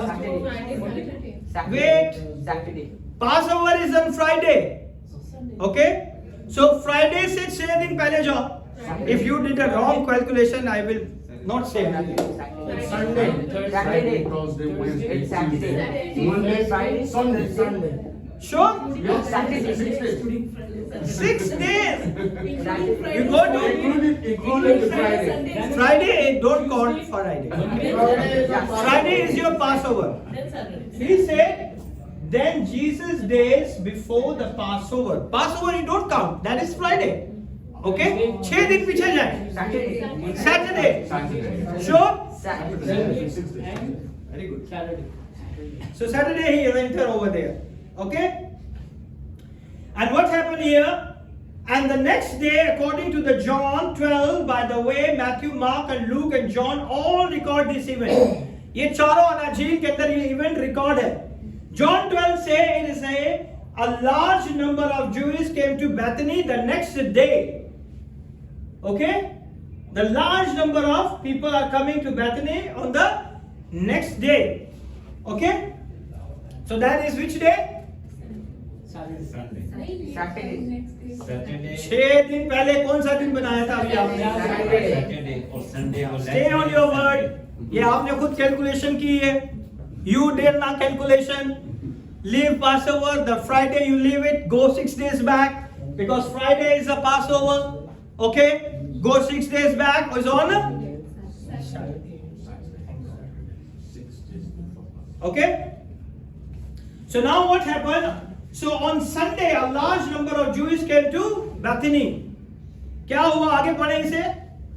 Wait. Saturday. Passover is on Friday. Okay, so Friday से 6 दिन पहले जाओ. If you did a wrong calculation, I will not say anything. Sunday, Saturday. Thursday, Wednesday, It's Saturday. Tuesday, Monday, Friday, Sunday, Sunday. Sure? Yeah, Saturday. 6 days. 6 days. You go to Including the Friday. Friday. Don't count Friday. Friday is your Passover. He said, then Jesus days before the Passover. Passover you don't count. That is Friday. Okay? 6 दिन पीछे जाए. Saturday. Saturday. Saturday. Sure? Saturday. 6 days. Very good. Saturday. So Saturday he entered over there. Okay? And what happened here? And the next day, according to the John 12, by the way, Matthew, Mark, and Luke and John all record this event. ये चारों अनाजील के अंदर ये event record है. John 12 say it is a large number of Jews came to Bethany the next day. Okay? The large number of people are coming to Bethany on the next day. Okay? So that is which day? Saturday. 6 दिन पहले कौन सा दिन बनाया था अभी आपने? Saturday. और संडे को Stay on your word. ये आपने खुद कैलकुलेशन की है. You did not calculation. Leave Passover. The Friday you leave it. Go 6 days back because Friday is a Passover. Okay. Go 6 days back. Is on. Okay. So now what happened? So on Sunday, a large number of Jews came to Bethany. क्या हुआ? आगे पढ़े इसे.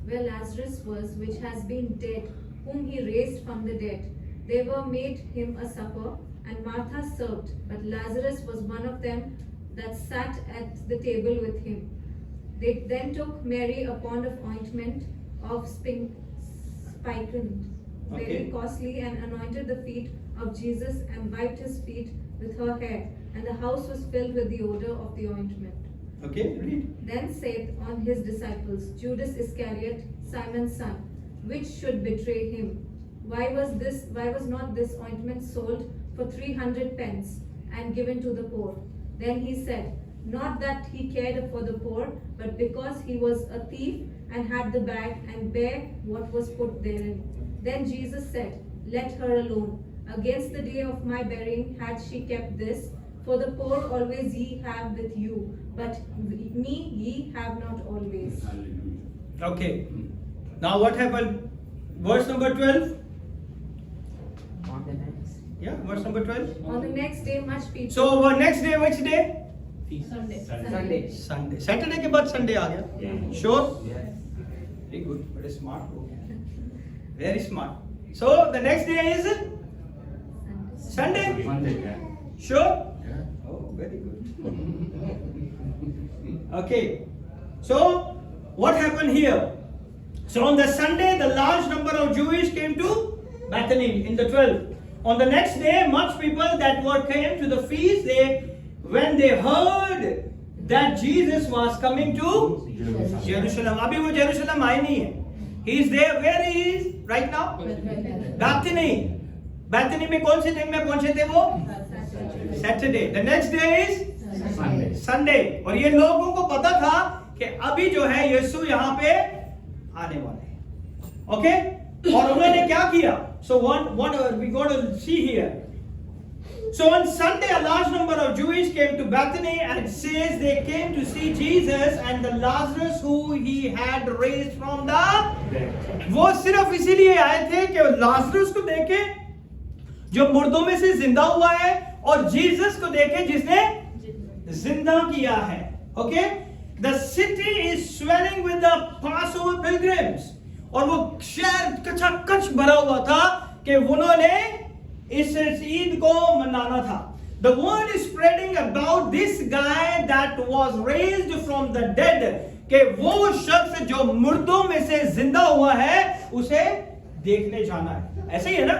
where Lazarus was, which has been dead, whom he raised from the dead. They were made him a supper, and Martha served, but Lazarus was one of them that sat at the table with him. They then took Mary a pound of ointment of spikenard, very Okay. costly, and anointed the feet of Jesus and wiped his feet with her hair, and the house was filled with the odor of the ointment. Okay, read. Then saith on his disciples, Judas Iscariot, Simon's son, which should betray him. Why was not this ointment sold for 300 pence and given to the poor? Then he said, not that he cared for the poor, but because he was a thief and had the bag and bare what was put therein. Then Jesus said, let her alone. Against the day of my burying had she kept this. For the poor always ye have with you, but me ye have not always. Hallelujah. Okay. Now what happened? Verse number 12. On the next. Yeah, verse number 12. On the next day, much people. So next day, which day? Sunday. Sunday. Sunday. Saturday के बाद Sunday आ गया. Sure? Yes. Very good. Very smart. Very smart. So the next day is Sunday. Monday, yeah. Sure? Yeah. Oh, very good. Okay. So what happened here? So on the Sunday, the large number of Jewish came to Bethany in the 12. On the next day, much people that were came to the feast, when they heard that Jesus was coming to Jerusalem. अभी वो Jerusalem आए नहीं है. He is there. Where he is right now? Bethany. Bethany में कौन से दिन में पहुंचे थे वो? Saturday. The next day is Sunday. Sunday. और ये लोगों को पता था कि अभी जो है यीशु यहाँ पे आने वाले हैं. Okay? और उन्होंने क्या किया? So what we got to see here. So on Sunday, a large number of Jews came to Bethany, and it says they came to see Jesus and the Lazarus who he had raised from the dead. वो सिर्फ इसीलिए आए थे कि Lazarus को देखे जो मुर्दों में से जिंदा हुआ है और जीसस को देखे जिसने जिंदा किया है. Okay? The city is swelling with the Passover pilgrims. और वो शहर कचाकच भरा हुआ था कि उन्होंने इस ईद को मनाना था. The word is spreading about this guy that was raised from the dead. कि वो शख्स जो मुर्दों में से जिंदा हुआ है उसे देखने जाना है. ऐसे ही है ना?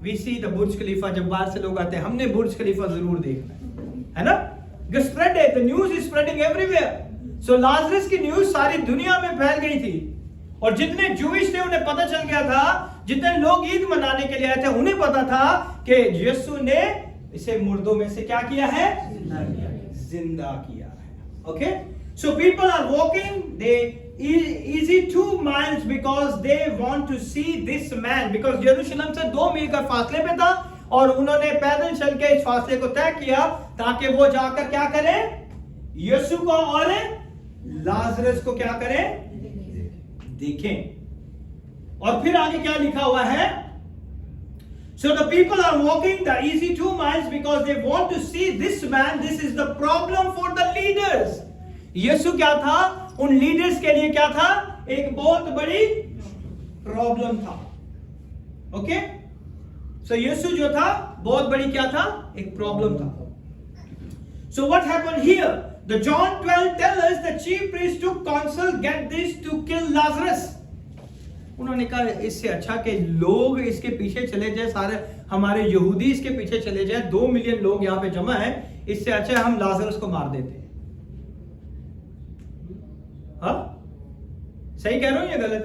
We see the बुर्ज खलीफा. जब बाहर से लोग आते हैं हमने बुर्ज खलीफा जरूर देखना है ना? Spread it. The news is spreading everywhere. So Lazarus की न्यूज सारी दुनिया में फैल गई थी और जितने जूइश थे उन्हें पता चल गया था, जितने लोग ईद मनाने के लिए आए थे उन्हें पता था कि यीशु ने इसे मुर्दों में से क्या किया है? जिंदा किया है. Okay? So people are walking, they easy 2 miles because they want to see this man, because Jerusalem से 2 मील का फासले पे था और उन्होंने पैदल चल के इस फासले को तय किया ताकि वो जाकर क्या करें? यीशु को और लाजरस को क्या करें? देखें. और फिर आगे क्या लिखा हुआ है? So the people are walking the easy 2 miles because they want to see this man. This is the problem for the leaders. यीशु क्या था? उन लीडर्स के लिए क्या था? एक बहुत बड़ी प्रॉब्लम था. ओके? सो यीशु जो था बहुत बड़ी क्या था? एक प्रॉब्लम था. So what happened here? The John 12 tells us the chief priests took counsel, get this to kill Lazarus. उन्होंने कहा इससे अच्छा कि लोग इसके पीछे चले जाए, सारे हमारे यहूदी इसके पीछे चले जाए, 2 मिलियन लोग यहाँ पे जमा हैं, इससे अच्छा हम लाजरस को मार देते. हाँ? सही कह रहा हूं या गलत?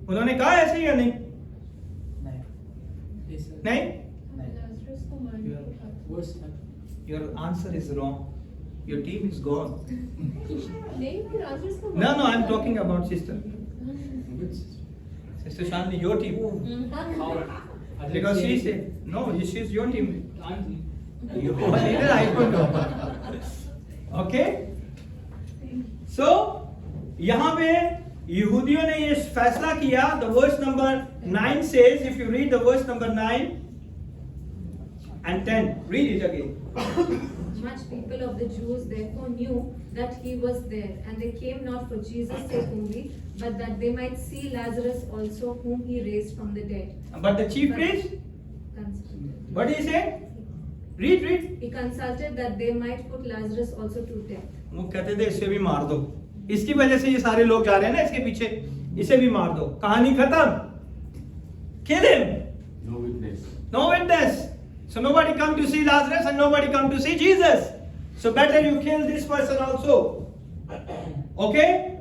उन्होंने कहा ऐसे या नहीं? नहीं? Your answer is wrong. Your team is gone. No, I'm talking about sister. Sister Shalini, your team. Because she said, no, she's your team. Either I don't know. Okay? So, यहाँ पे यहूदियों ने ये फैसला किया. The verse number 9 says, if you read the verse number 9 and 10, read it again. Much people of the Jews therefore knew that he was there, and they came not for Jesus' sake only, but that they might see Lazarus also, whom he raised from the dead. But the chief priest, what did he say? Read. He consulted that they might put Lazarus also to death. वो कहते थे इसे भी मार दो. इसकी वजह से ये सारे लोग जा रहे हैं ना इसके पीछे. इसे भी मार दो. कहानी खत्म. Kill him. No witness. No witness. So nobody come to see Lazarus and nobody come to see Jesus. So better you kill this person also. Okay?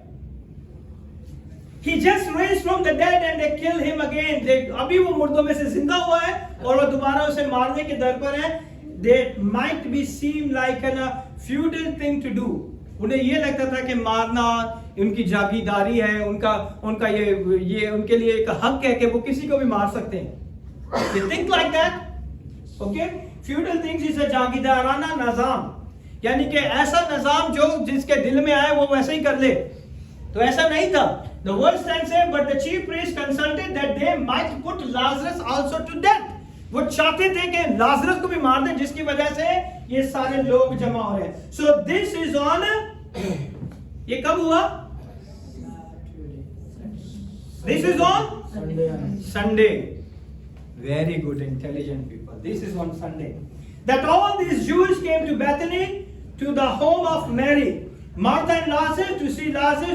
He just raised from the dead and they kill him again. अभी वो मुर्दों में से जिंदा हुआ है और वो दोबारा उसे मारने के दर पर है. They might be seem like a feudal thing to do. उन्हें ये लगता था कि मारना उनकी जागीरदारी है, उनका ये उनके लिए एक हक है कि वो किसी को भी मार सकते हैं. They think like that. Okay? Feudal things is a जागीरदाराना निज़ाम. यानी कि ऐसा निज़ाम जो जिसके दिल में आए वो वैसे ही कर ले. तो ऐसा नहीं था. The word stands here, but the chief priest consulted that they might put Lazarus also to death. वो चाहते थे कि लाजरस को भी मार दे, जिसकी वजह से ये सारे लोग जमा हो रहे हैं. So this is on. ये कब हुआ? This is on Sunday. Very good, intelligent people. This is on Sunday. That all these Jews came to Bethany, to the home of Mary, Martha and Lazarus,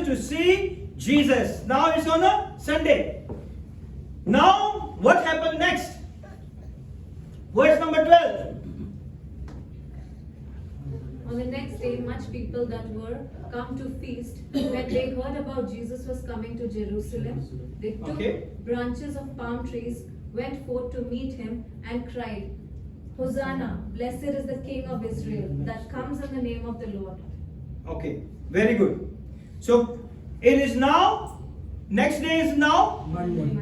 to see Jesus. Now it's on a Sunday. Now, what happened next? Verse number 12. On the next day, much people that were come to feast, when they heard about Jesus was coming to Jerusalem, they took branches of palm trees, went forth to meet him, and cried, Hosanna, blessed is the King of Israel, that comes in the name of the Lord. Okay, very good. So, it is now, next day is now? Monday.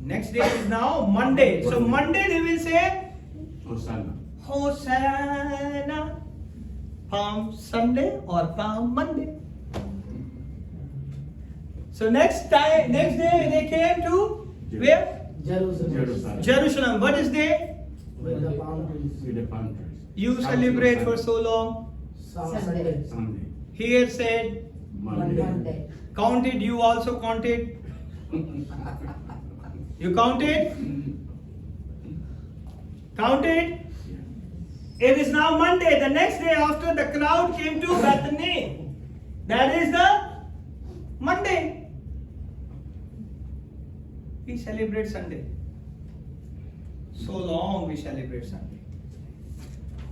Next day is now Monday. So, Monday they will say, Hosanna. Hosanna. Palm Sunday or Palm Monday. So next day they came to where? Jerusalem. Jerusalem. What is day? With the palm trees. You celebrate for so long. Sunday. Here said, Monday. counted, you also counted. You counted? Counted? It is now Monday. The next day after the crowd came to Bethany. That is the Monday. We celebrate Sunday. So long we celebrate Sunday.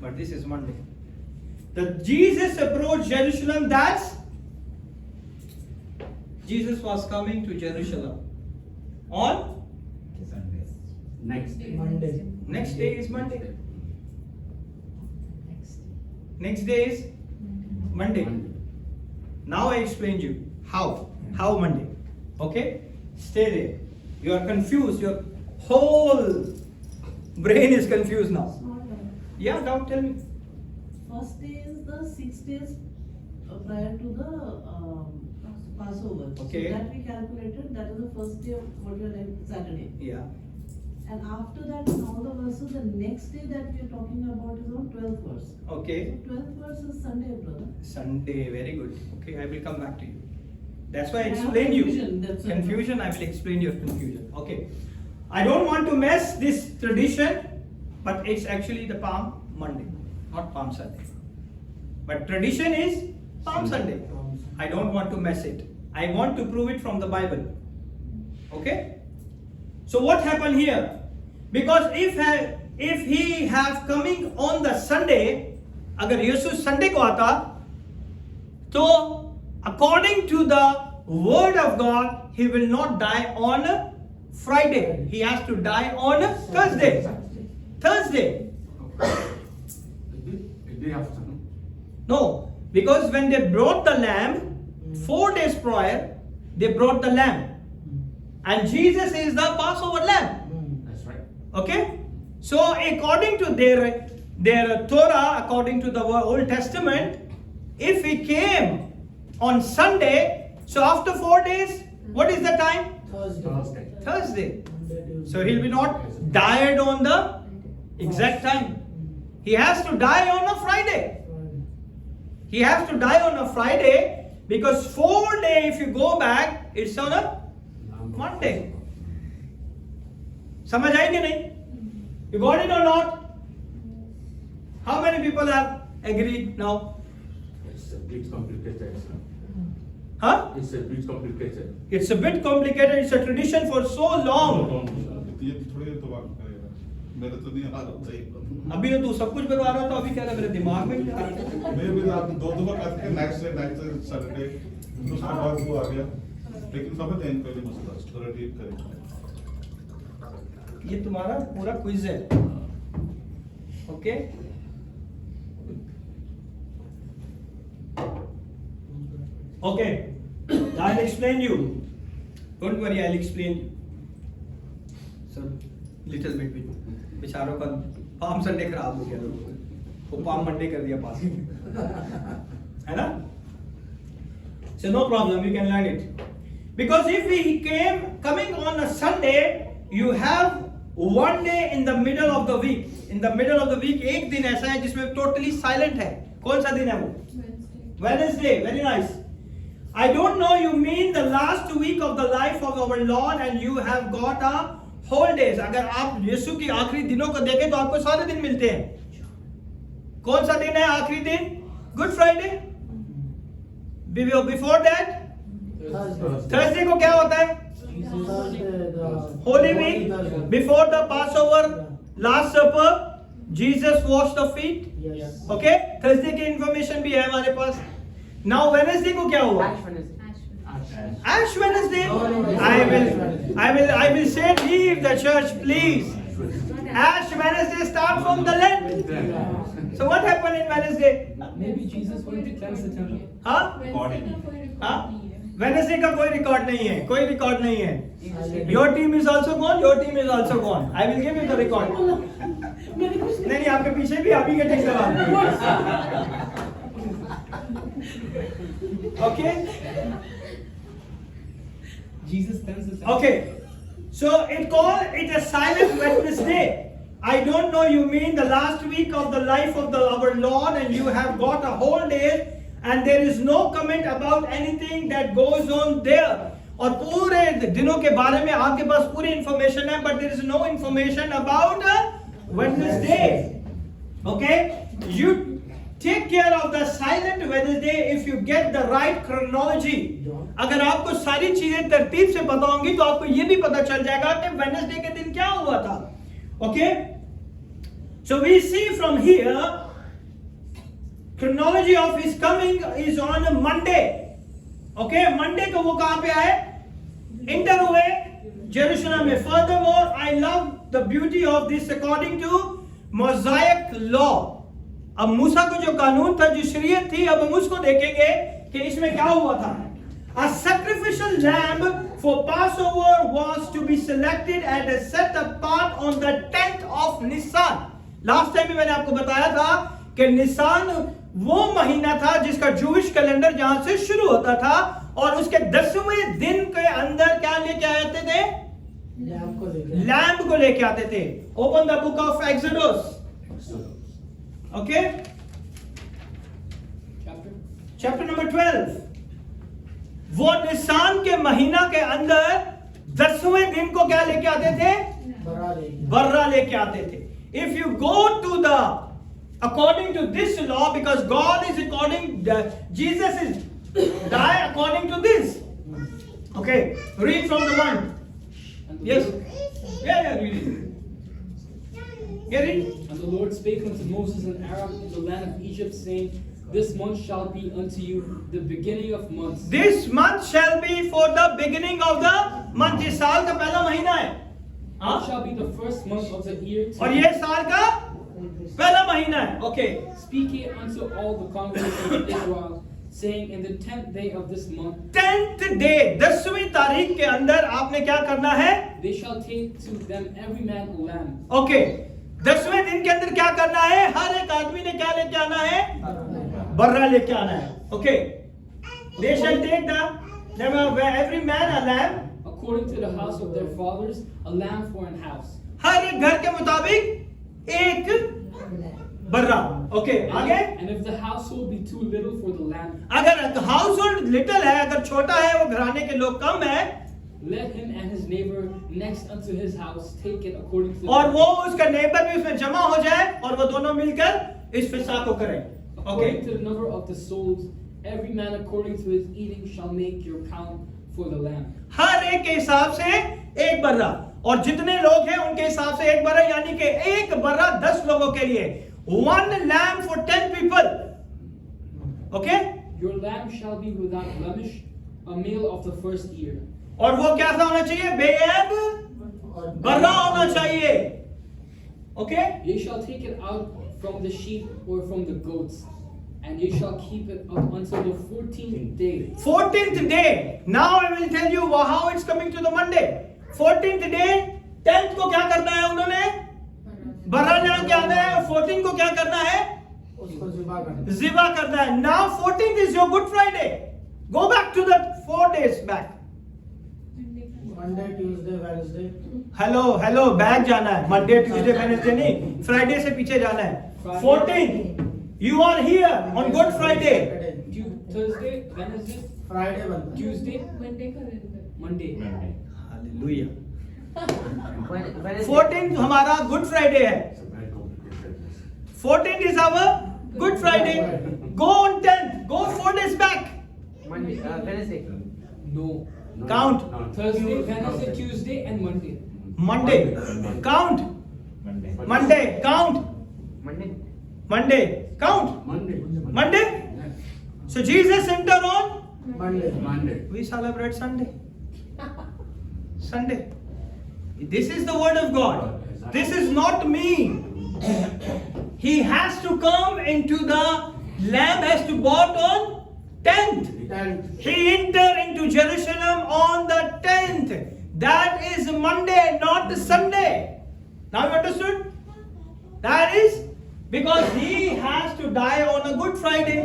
But this is Monday. The Jesus approached Jerusalem. That's Jesus was coming to Jerusalem on Next day. next day is Monday. Next day is Monday. Now I explained you how Monday. Okay, stay there. You are confused. Your whole brain is confused now. Yeah, now tell me. First day is the 6 days prior to the Passover. Okay. So that we calculated, that is the first day of what we are like Saturday. Yeah. And after that, in all the verses, the next day that we are talking about is on 12th verse. Okay. So 12th verse is Sunday, brother. Sunday. Very good. Okay, I will come back to you. That's why I I have explained you. confusion, that's all. Confusion. I will explain your confusion. Okay. I don't want to mess this tradition, but it's actually the Palm Monday, not Palm Sunday. But tradition is Palm Sunday. I don't want to mess it. I want to prove it from the Bible. Okay? So what happened here? Because if he have coming on the Sunday, अगर यीशु Sunday को आता, तो according to the word of God, he will not die on Friday. He has to die on Thursday. Thursday. A day after. No, because when they brought the lamb, 4 days prior, they brought the lamb. And Jesus is the Passover lamb. That's right. Okay? So according to their Torah, according to the Old Testament, if he came on Sunday, so after 4 days, what is the time? Thursday. Thursday. So he'll be not died on the exact time. He has to die on a Friday. He has to die on a Friday because 4 days, if you go back, it's on a Monday. समझ आएंगे नहीं? You got it or not? How many people have agreed now? It's a bit complicated, sir. Huh? It's a bit complicated. It's a bit complicated. It's a tradition for so long. ये थोड़ी देर तो बात करेगा. मेरे तो नहीं आ रहा सही। अभी तो तू सब कुछ बता रहा था, अभी कह रहा मेरे दिमाग में नहीं आ रहा। मैं भी आप दो दफा करके नेक्स्ट सैटरडे उसके बाद वो आ गया, लेकिन समझ हैं पहले मसला थोड़ा ठीक करें। ये तुम्हारा पूरा क्विज है, okay? Okay, I'll explain you. Don't worry, I'll explain you. So, little bit. बेचारों का पाम संडे खराब हो गया लोगों को, वो पाम मंडे कर दिया पास, है ना? So no problem, you can learn it. Because if we coming on a Sunday, you have one day in the middle of the week. In the middle of the week, एक दिन ऐसा है जिसमें totally silent है. कौन सा दिन है वो? Wednesday. Very nice. I don't know, you mean the last week of the life of our Lord and you have got a whole days. अगर आप यीशु की आखिरी दिनों को देखें तो आपको सारे दिन मिलते हैं. कौन सा दिन है आखिरी दिन? Good Friday. Before that, Thursday को क्या होता है? Holy Week. Before the Passover, Last Supper, Jesus washed the feet. Okay? Thursday की information भी है हमारे पास. Now Wednesday को क्या हुआ? Ash Wednesday. I will say leave the church, please. Ash Wednesday start from the Lent. So what happened in Wednesday? Maybe Jesus went to cleanse the temple. हाँ? Wednesday का कोई record नहीं है, कोई record नहीं है. Your team is also gone. Your team is also gone. I will give you the record. नहीं आपके पीछे भी आप ही के टीम का Okay. Jesus cleansed the temple. Okay. So it a silent Wednesday. I don't know, you mean the last week of the life of our Lord and you have got a whole day and there is no comment about anything that goes on there. और पूरे दिनों के बारे में आपके पास पूरी information है, but there is no information about Wednesday. Okay? You take care of the silent Wednesday if you get the right chronology. अगर आपको सारी चीजें तरतीब से पता होंगी तो आपको ये भी पता चल जाएगा कि वेडनेसडे के दिन क्या हुआ था. Okay? So we see from here, chronology of his coming is on a Monday. Okay? Monday को वो कहाँ पे आए? Enter हुए जेरूशलेम में. Furthermore, I love the beauty of this according to Mosaic law. अब मूसा को जो कानून था, जो शरीयत थी, अब हम उसको देखेंगे कि इसमें क्या हुआ था. A sacrificial lamb for Passover was to be selected and set apart on the 10th of Nisan. Last time मैंने आपको बताया था कि निसान वो महीना था जिसका जूविश कैलेंडर जहां से शुरू होता था और उसके 10वें दिन के अंदर क्या लेके आते थे? लैम्ब को लेके आते थे. Open the book of Exodus. Okay? Chapter number 12. वो निसान के महीना के अंदर 10वें दिन को क्या लेके आते थे? बर्रा लेके आते थे. If you go to according to this law, because God is Jesus is die according to this. Okay, read from the one. Yes. Yeah, read it. Get it? And the Lord spake unto Moses and Aaron in the land of Egypt, saying, This month shall be unto you the beginning of months. This month shall be for the beginning of the month. ये साल का पहला महीना है. It shall be the first month of the year. और ये साल का पहला महीना है. Okay. Speak it unto all the congregation of Israel, saying, In the 10th day of this month, 10th day, 10वीं तारीख के अंदर आपने क्या करना है? they shall take to them every man a lamb. Okay. 10वें दिन के अंदर क्या करना है? हर एक आदमी ने क्या लेके आना है? बर्रा लेके आना है. Okay. They shall take every man a lamb. According to the house of their fathers, a lamb for an house. हर एक घर के मुताबिक एक बर्रा. Okay. आगे? And if the household be too little for the lamb, अगर household little है, अगर छोटा है, वो घराने के लोग कम है, let him and his neighbor next unto his house take it according to और वो उसका नेबर भी उसमें जमा हो जाए और वो दोनों मिलकर इस फिसा को करें. according to the number of the souls, every man according to his eating shall make your count for the lamb. हर एक के हिसाब से एक बर्रा. और जितने लोग हैं उनके हिसाब से एक बर्रा, यानी कि एक बर्रा 10 लोगों के लिए, 1 lamb for 10 people. Okay? Your lamb shall be without blemish, a male of the first year. और वो कैसा होना चाहिए? बेऐब बर्रा होना चाहिए. Okay? Ye shall take it out from the sheep or from the goats, and ye shall keep it up until the 14th day. 14th day. Now I will tell you how it's coming to the Monday. 14th day, 10th को क्या करना है उन्होंने? बर्रा लेना क्या है? 14th को क्या करना है? उसको ज़िबा Ziba करना है. Now 14th is your Good Friday. Go back to the 4 days back. Monday, Tuesday, Wednesday. Hello back जाना है. Monday, Tuesday, Wednesday नहीं, Friday से पीछे जाना है. 14th, you are here on Good Friday. Thursday, Wednesday, Friday बनता है. Tuesday, Monday का दिन है। Monday. Hallelujah. Wednesday. 14th हमारा Good Friday है. It's a very complicated. 14th is our Good Friday. Go on 10th. Go 4 days back. Monday, Wednesday. No. Count. Thursday, Wednesday, Tuesday, and Monday. Monday. Count. Monday. Count. Monday. Monday. Count. Monday. Monday. So Jesus entered on. Monday. Monday. We celebrate Sunday. Sunday. This is the word of God. This is not me. He has to come into the lamb has to bought on 10th. He entered into Jerusalem on the 10th. That is Monday, not Sunday. Now you understood? That is because he has to die on a Good Friday.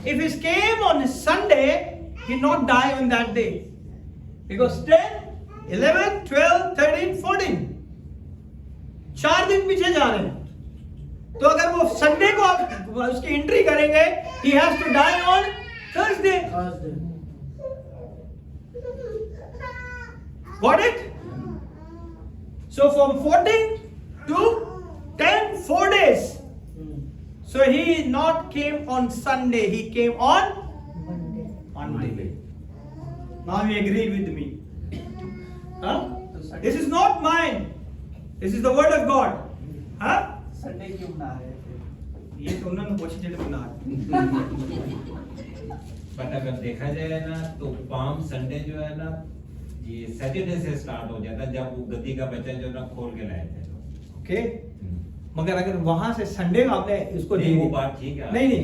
If he came on a Sunday, he not die on that day. Because 10, 11, 12, 13, 14. 4 दिन पीछे जा रहे हैं. तो अगर वो Sunday को आप उसकी एंट्री करेंगे, he has to die on Thursday. Thursday. Got it? So from 14 to 10, 4 days. So he not came on Sunday, he came on Monday. Now you agreed with me. Huh? This is not mine. This is the word of God. Huh? Sunday क्यों बना रहे थे? ये तो उन्होंने पूछी चले बना रहे. बट अगर देखा जाए ना तो पाम संडे जो है ना ये सैटरडे से स्टार्ट हो जाता है, जब वो गद्दी का बच्चा जो ना खोल के लाए थे. ओके, मगर अगर वहां से संडे में आपने इसको नहीं, वो बात ठीक है. नहीं,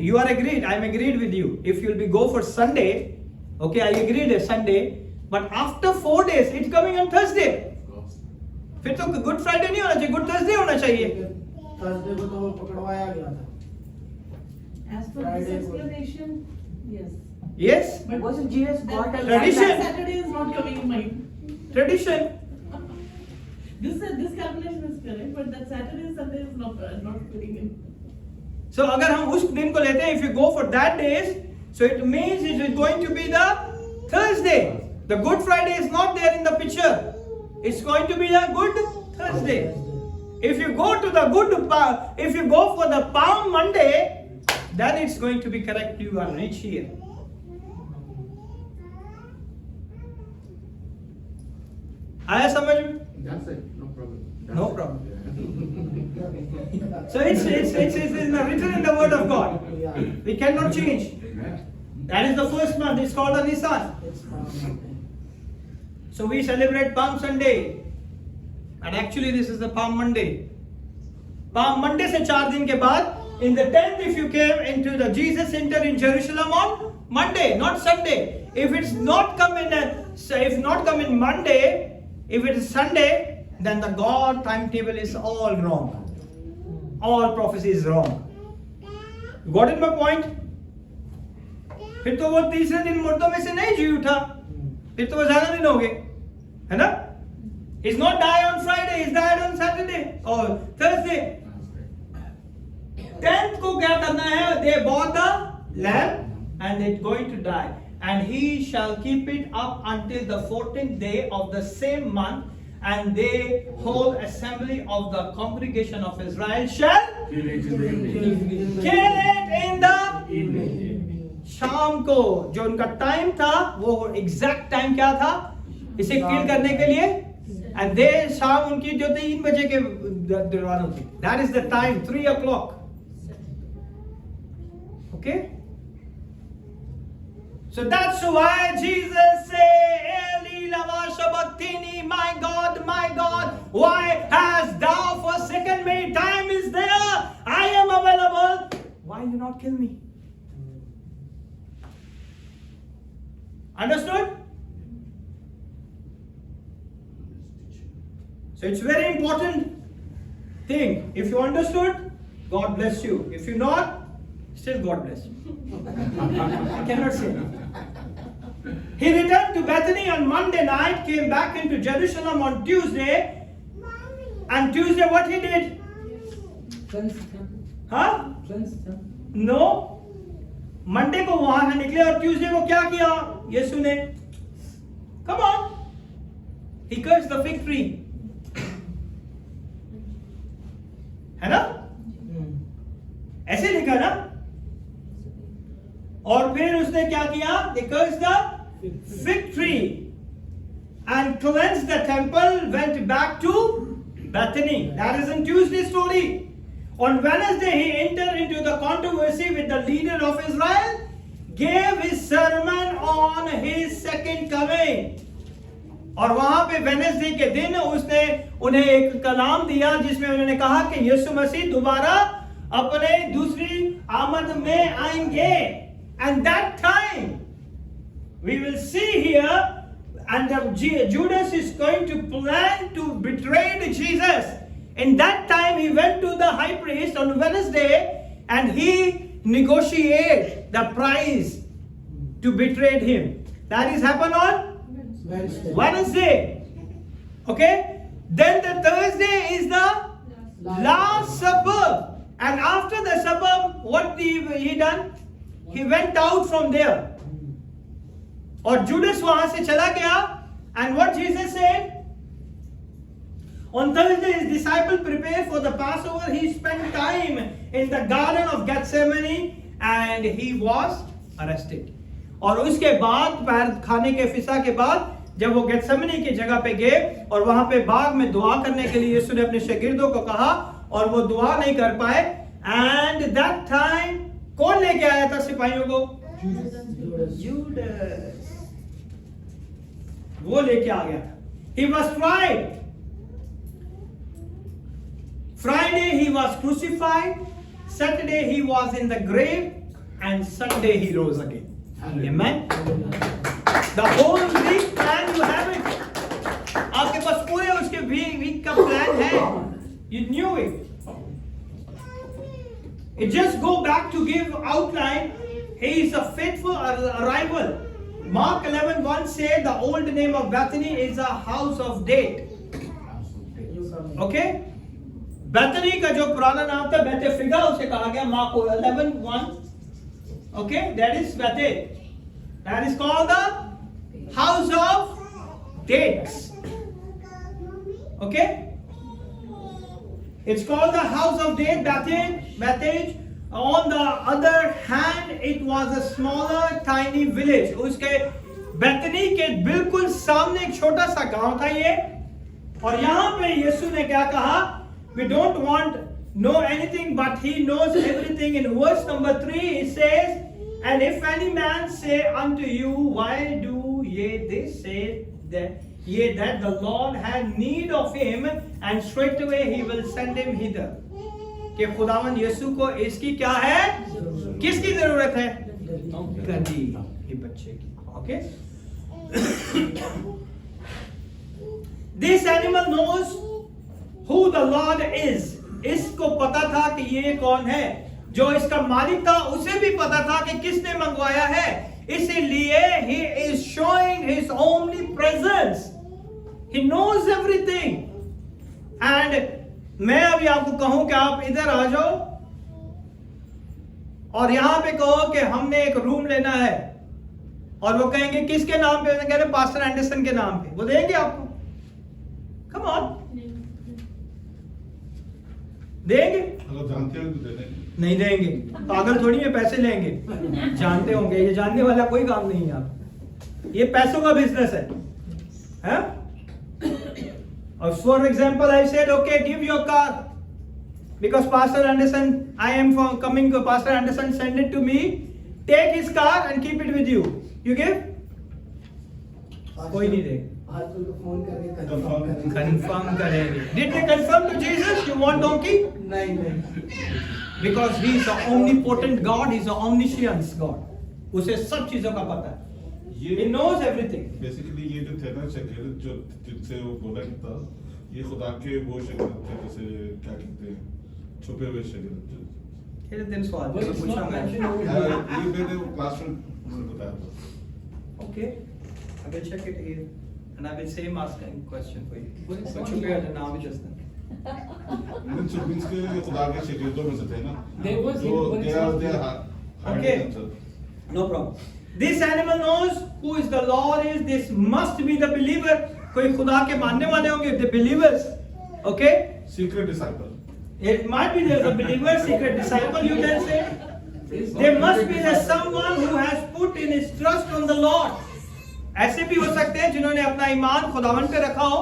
you are agreed, I am agreed with you. If you will be go for Sunday, okay, I agreed है Sunday, but after 4 days it's coming on Thursday. फिर तो गुड फ्राइडे नहीं होना चाहिए, गुड थर्सडे होना चाहिए. थर्सडे को तो वो पकड़वाया गया था. As per this Friday. explanation, yes. Yes, But Wasn't Jesus got a Tradition. Saturday is not coming in mind. tradition. This calculation is correct, but that Saturday, Sunday is not fitting in. So अगर हम उस दिन को लेते हैं, if you go for that days, so it means it is going to be the Thursday. The Good Friday is not there in the picture. It's going to be the Good Thursday. If you go to the if you go for the Palm Monday, then it's going to be correct. You are rich here. आया समझ में? That's it. No problem. No problem. So it's written in the Word of God. Yeah. We cannot change. That is the first month. It's called the Nisan. It's Palm Monday. So we celebrate Palm Sunday, and actually this is the Palm Monday. Palm Monday से 4 दिन के बाद, in the 10th, if you came into the Jesus entered in Jerusalem on Monday, not Sunday. If it's not come in if not come in Monday, if it is Sunday, then the God timetable is all wrong. All prophecy is wrong. You got it my point? फिर तो वो तीसरे दिन मुर्दों में से नहीं जी उठा, फिर तो वो ज्यादा दिन हो गए, है ना? He's not died on Friday, he's died on Saturday or Thursday. 10th को क्या करना है? They bought the lamb and they're going to die, and he shall keep it up until the 14th day of the same month, and the whole assembly of the congregation of Israel shall Kill it in the evening. kill it in the शाम को. जो उनका time था, वो exact time क्या था इसे किल करने के लिए? एंड दे शाम उनकी जो 3 बजे के दौरान होती, that is the time 3 o'clock. Okay, so that's why Jesus said, Eli lama sabachthani, my God, why hast thou forsaken me? Time is there, I am available, why you not kill me? Understood? So it's very important thing. If you understood, God bless you. If you not, still God bless you. I cannot say. He returned to Bethany on Monday night, came back into Jerusalem on Tuesday, and Tuesday what he did? Cleanse the temple. Huh? Cleanse the temple. No. Monday को वहां से निकले और Tuesday को क्या किया यीशु ने? Come on. He cursed the fig tree. है ना? ऐसे लिखा ना? और फिर उसने क्या किया? They cursed the fig tree and cleansed the temple, went back to Bethany. That is in Tuesday's story. On Wednesday, he entered into the controversy with the leader of Israel, gave his sermon on his second coming. और वहां पे Wednesday के दिन उसने उन्हें एक कलाम दिया जिसमें उन्होंने कहा कि यीशु मसीह दोबारा अपने दूसरी आमद में आएंगे. And that time we will see here, and Judas is going to plan to betray Jesus. In that time he went to the high priest on Wednesday and he negotiated the price to betray him. That is happened on Wednesday. Okay? Then the Thursday is the last supper. And after the supper, what he done? He went out from there. और Judas वहां से चला गया. And what Jesus said? On Thursday, his disciples prepared for the Passover. He spent time in the Garden of Gethsemane and he was arrested. और उसके बाद खाने के फिसा के बाद जब वो गेत्सेमनी की जगह पे गए और वहां पे बाग में दुआ करने के लिए यीशु ने अपने शागिर्दों को कहा और वो दुआ नहीं कर पाए. एंड दैट टाइम कौन लेके आया था सिपाहियों को? Judas. वो लेके आ गया था. He was tried. Friday he was crucified. Saturday he was in the grave, and Sunday he rose again. Amen. The whole week plan you have it. आपके पास पूरे उसके week का plan है. You knew it. It just go back to give outline. He is a faithful arrival. Mark 11:1 said the old name of Bethany is a house of date. Okay? Bethany का जो पुराना नाम था बेथेफिगा उसे कहा गया. Mark 11:1. Okay, that is Bethel. That is called the house of dates. Okay? It's called the house of dates, Bethel. On the other hand, it was a smaller, tiny village. उसके Bethany के बिल्कुल सामने एक छोटा सा गांव था ये. और यहाँ पे यीशु ने क्या कहा? We don't want know anything, but he knows everything. In verse number 3, it says, and if any man say unto you, why do ye this? Say that ye that the Lord had need of him, and straightway he will send him hither. कि खुदावन यीशु को इसकी क्या है? किसकी जरूरत है? गधी के बच्चे की. Okay? This animal knows who the Lord is. इसको पता था कि ये कौन है. जो इसका मालिक था उसे भी पता था कि किसने मंगवाया है. इसीलिए he is showing his omnipresence. He knows everything. And मैं अभी आपको कहूं कि आप इधर आ जाओ और यहां पे कहो कि हमने एक रूम लेना है और वो कहेंगे किसके नाम पे? कह रहे पास्टर एंडरसन के नाम पे. वो देंगे आपको? कम ऑन, देंगे? अगर जानते हो तो दे देंगे. नहीं देंगे. पागल थोड़ी है, पैसे लेंगे. जानते होंगे, ये जानने वाला कोई काम नहीं है. आप ये पैसों का बिजनेस है? Or for example, I said, okay, give your car. Because Pastor Anderson, Pastor Anderson send it to me. Take his car and keep it with you. You give? कोई नहीं देगा. Confirm करेंगे. Did they confirm to Jesus? You want donkey? नहीं. Because he is the omnipotent God, he is the omniscient God. उसे सब चीजों का पता है. He knows everything. बेसिकली ये जो थे ना शागिर्द जो जिनसे वो बोला था, ये खुदा के वो शागिर्द थे जैसे क्या कहते हैं छुपे हुए शागिर्द. ये दिन सवाल But it's पूछा not मैं. mentioned over ये here. मैंने क्लास में उन्होंने बताया था. Okay, I will check it here, and I will same asking question for you. But it's But not छुपे here. वाले नाम ही just मीन्स के खुदा के शागिर्दों में से थे ना. There was जो him, but it's not here. Okay. No problem. This animal knows who is the Lord is. This must be the believer. कोई खुदा के मानने वाले होंगे, the believers. Okay. Secret disciple. It might be there's a believer, secret disciple, you can say. There must be the someone who has put in his trust on the Lord. ऐसे भी हो सकते हैं जिन्होंने अपना ईमान खुदावन पे रखा हो.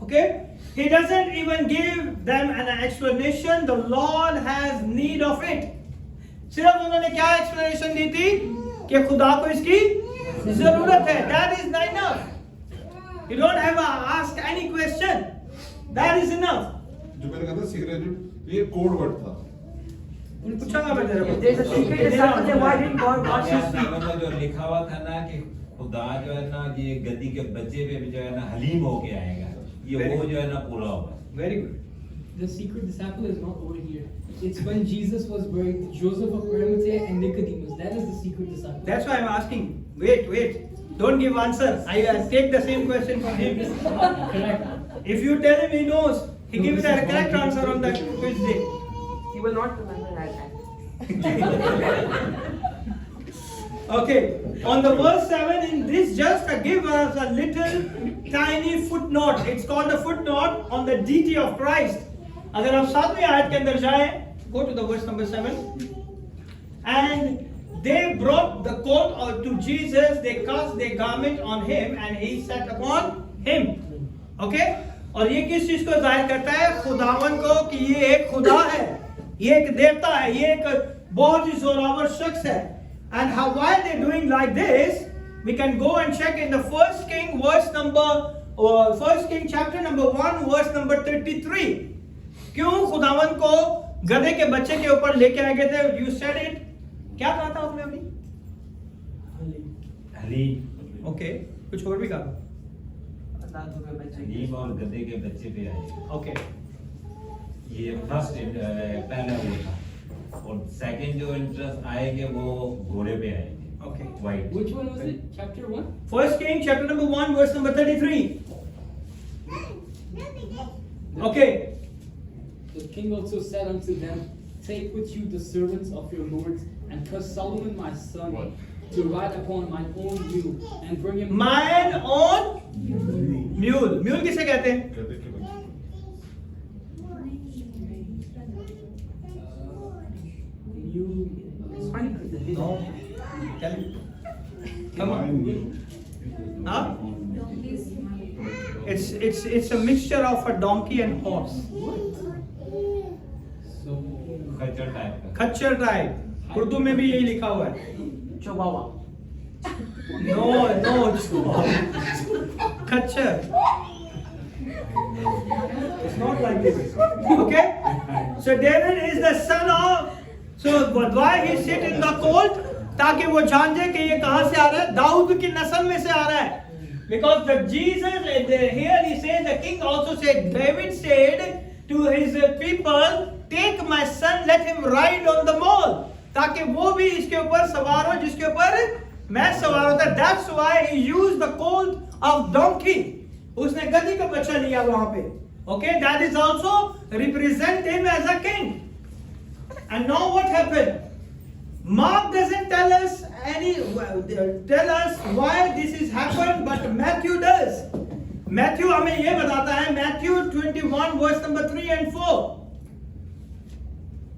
Okay. He doesn't even give them an explanation. The Lord has need of it. सिर्फ उन्होंने क्या explanation दी थी कि खुदा को इसकी जरूरत है. That is enough. You don't have to ask any question. That is enough. जो मैंने कहा था सीक्रेट ये कोड वर्ड था. पूछा मैं तेरे को. If there's a secret disciple, then why didn't God choose me? में जो लिखा हुआ था ना कि खुदा जो है ना ये गद्दी के बच्चे पे भी जो है ना हलीम होके आएगा. ये वो जो है ना पूरा होगा. Very good. The secret disciple is not over here. It's when Jesus was buried, Joseph of Arimathea and Nicodemus. That is the secret disciple. That's why I'm asking. Wait. Don't give answer. I take the same question from him. Correct. If you tell him he knows, he gives the correct answer on the quiz day. He will not remember that. Okay. On the verse 7, in this just give us a little tiny footnote. It's called the footnote on the deity of Christ. अगर आप 7वीं आयत के अंदर जाएं, go to the verse number 7. And they brought the coat to Jesus, they cast their garment on him and he sat upon him. Okay? और ये किस चीज को जाहिर करता है? खुदावन को कि ये एक खुदा है, ये एक देवता है, ये एक बहुत ही जोरावर शख्स है. And why they doing like this? We can go and check in the First King chapter number 1 verse number 33. क्यों खुदावन को गधे के बच्चे के ऊपर लेके आ गए थे? You said it. क्या कहा था आपने अभी? हलीम. ओके, कुछ और भी कहा? हलीम और गधे के बच्चे पे आए. ओके. ये फर्स्ट पहला वो था. और सेकंड जो इंटरेस्ट आएंगे वो घोड़े पे आएंगे. Okay. White. Which one was it? Chapter 1? First King chapter number 1 verse number 33. Okay. The king also said unto them, Take with you the servants of your lords, and cause Solomon my son to ride upon mine own mule, and bring him. Mine own mule. Mule किसे कहते हैं? कहते कि Mule. It's funny because the vision. No. Tell me. Come on. Huh? It's a mixture of a donkey and horse. So, खच्चर type का. खच्चर type. Urdu में भी यही लिखा हुआ है. Chihuahua. No. Khachar. It's not like this. Okay? So David is the son of. So why he sit in the colt? ताकि वो जान जाए कि ये कहाँ से आ रहा है? दाऊद की नस्ल में से आ रहा है. Because the Jesus here he says the king also said David said to his people, take my son, let him ride on the mole. ताकि वो भी इसके ऊपर सवार हो जिसके ऊपर मैं सवार होता. That's why he used the colt of donkey. उसने गधी का बच्चा लिया वहां पे. Okay, that is also represent him as a king. And now what happened? Mark doesn't tell us why this is happened, but Matthew does. Matthew हमें ये बताता है. Matthew 21 verse number 3 and 4.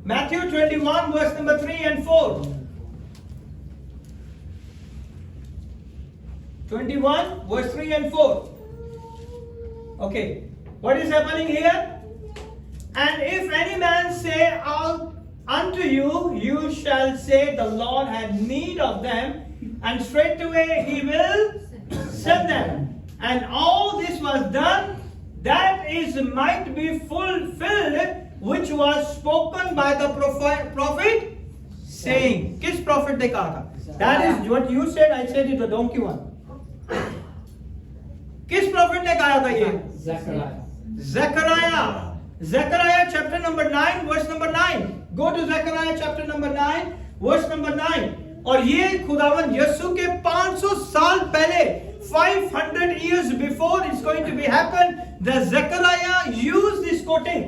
Matthew 21 verse number 3 and 4. 21 verse 3 and 4. Okay. What is happening here? And if any man say out unto you, you shall say, the Lord had need of them, and straightway he will send them. And all this was done, that is might be fulfilled, which was spoken by the prophet, saying. Kis prophet ne kaha tha? That is what you said, I said it, the donkey one. Kis prophet ne kaha tha ye? Zechariah. Zechariah chapter number 9, verse number 9. Go to Zechariah chapter number 9, verse number 9. और ये खुदावन यीशु के 500 साल पहले, 500 years before it's going to be happen, the Zechariah used this quoting.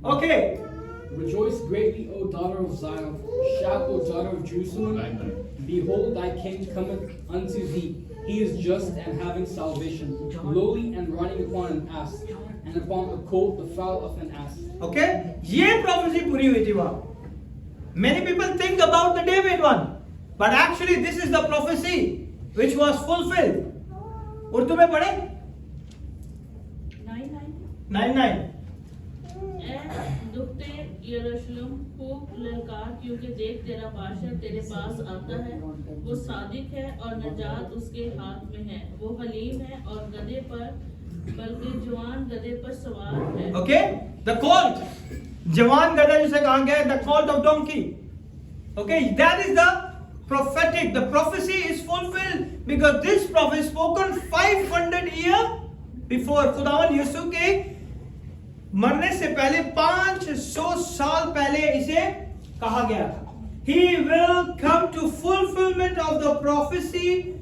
Okay. Rejoice greatly, O daughter of Zion. Shout, O daughter of Jerusalem. Behold, thy king cometh unto thee. He is just and having salvation, lowly and riding upon an ass, and upon a colt, the foal of an ass. Okay? ये prophecy पूरी हुई थी वहाँ. Many people think about the David one, but actually this is the prophecy which was fulfilled. Urdu में पढ़े? 9:9. दुखते यरूशलेम खूब ललकार, क्योंकि देख तेरा बादशाह तेरे पास आता है, वो सादिक है और नजात उसके हाथ में है, वो हलीम है और गधे पर, बल्कि जवान गधे पर सवार है. Okay? The colt, जवान गधा जिसे कहा गया है, the colt of donkey. Okay? That is the prophetic. The prophecy is fulfilled because this prophecy spoken 500 years before. खुदावन यीशु के मरने से पहले 500 साल पहले इसे कहा गया था. He will come to fulfillment of the prophecy,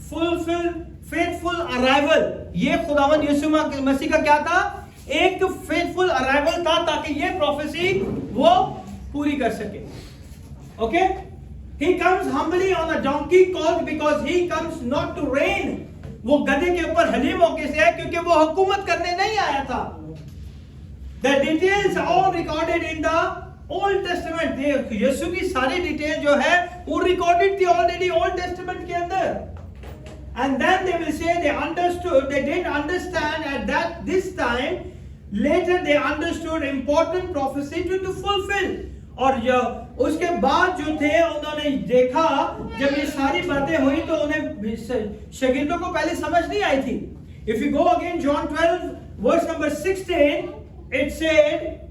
fulfill faithful arrival. ये खुदावन यीशु मसीह का क्या था? एक faithful arrival था, ताकि ये prophecy वो पूरी कर सके. Okay? He comes humbly on a donkey colt because he comes not to reign. वो गधे के ऊपर हलीम होके से है, क्योंकि वो हुकूमत करने नहीं आया था. The details are all recorded in the Old Testament. यीशु की सारी डिटेल जो है वो recorded थी already Old Testament के अंदर. And then they will say they understood, they didn't understand at that this time. Later they understood important prophecy to fulfill. और उसके बाद जो थे उन्होंने देखा, जब ये सारी बातें हुई तो उन्हें शागिर्दों को पहले समझ नहीं आई थी. If you go again John 12 verse number 16, it said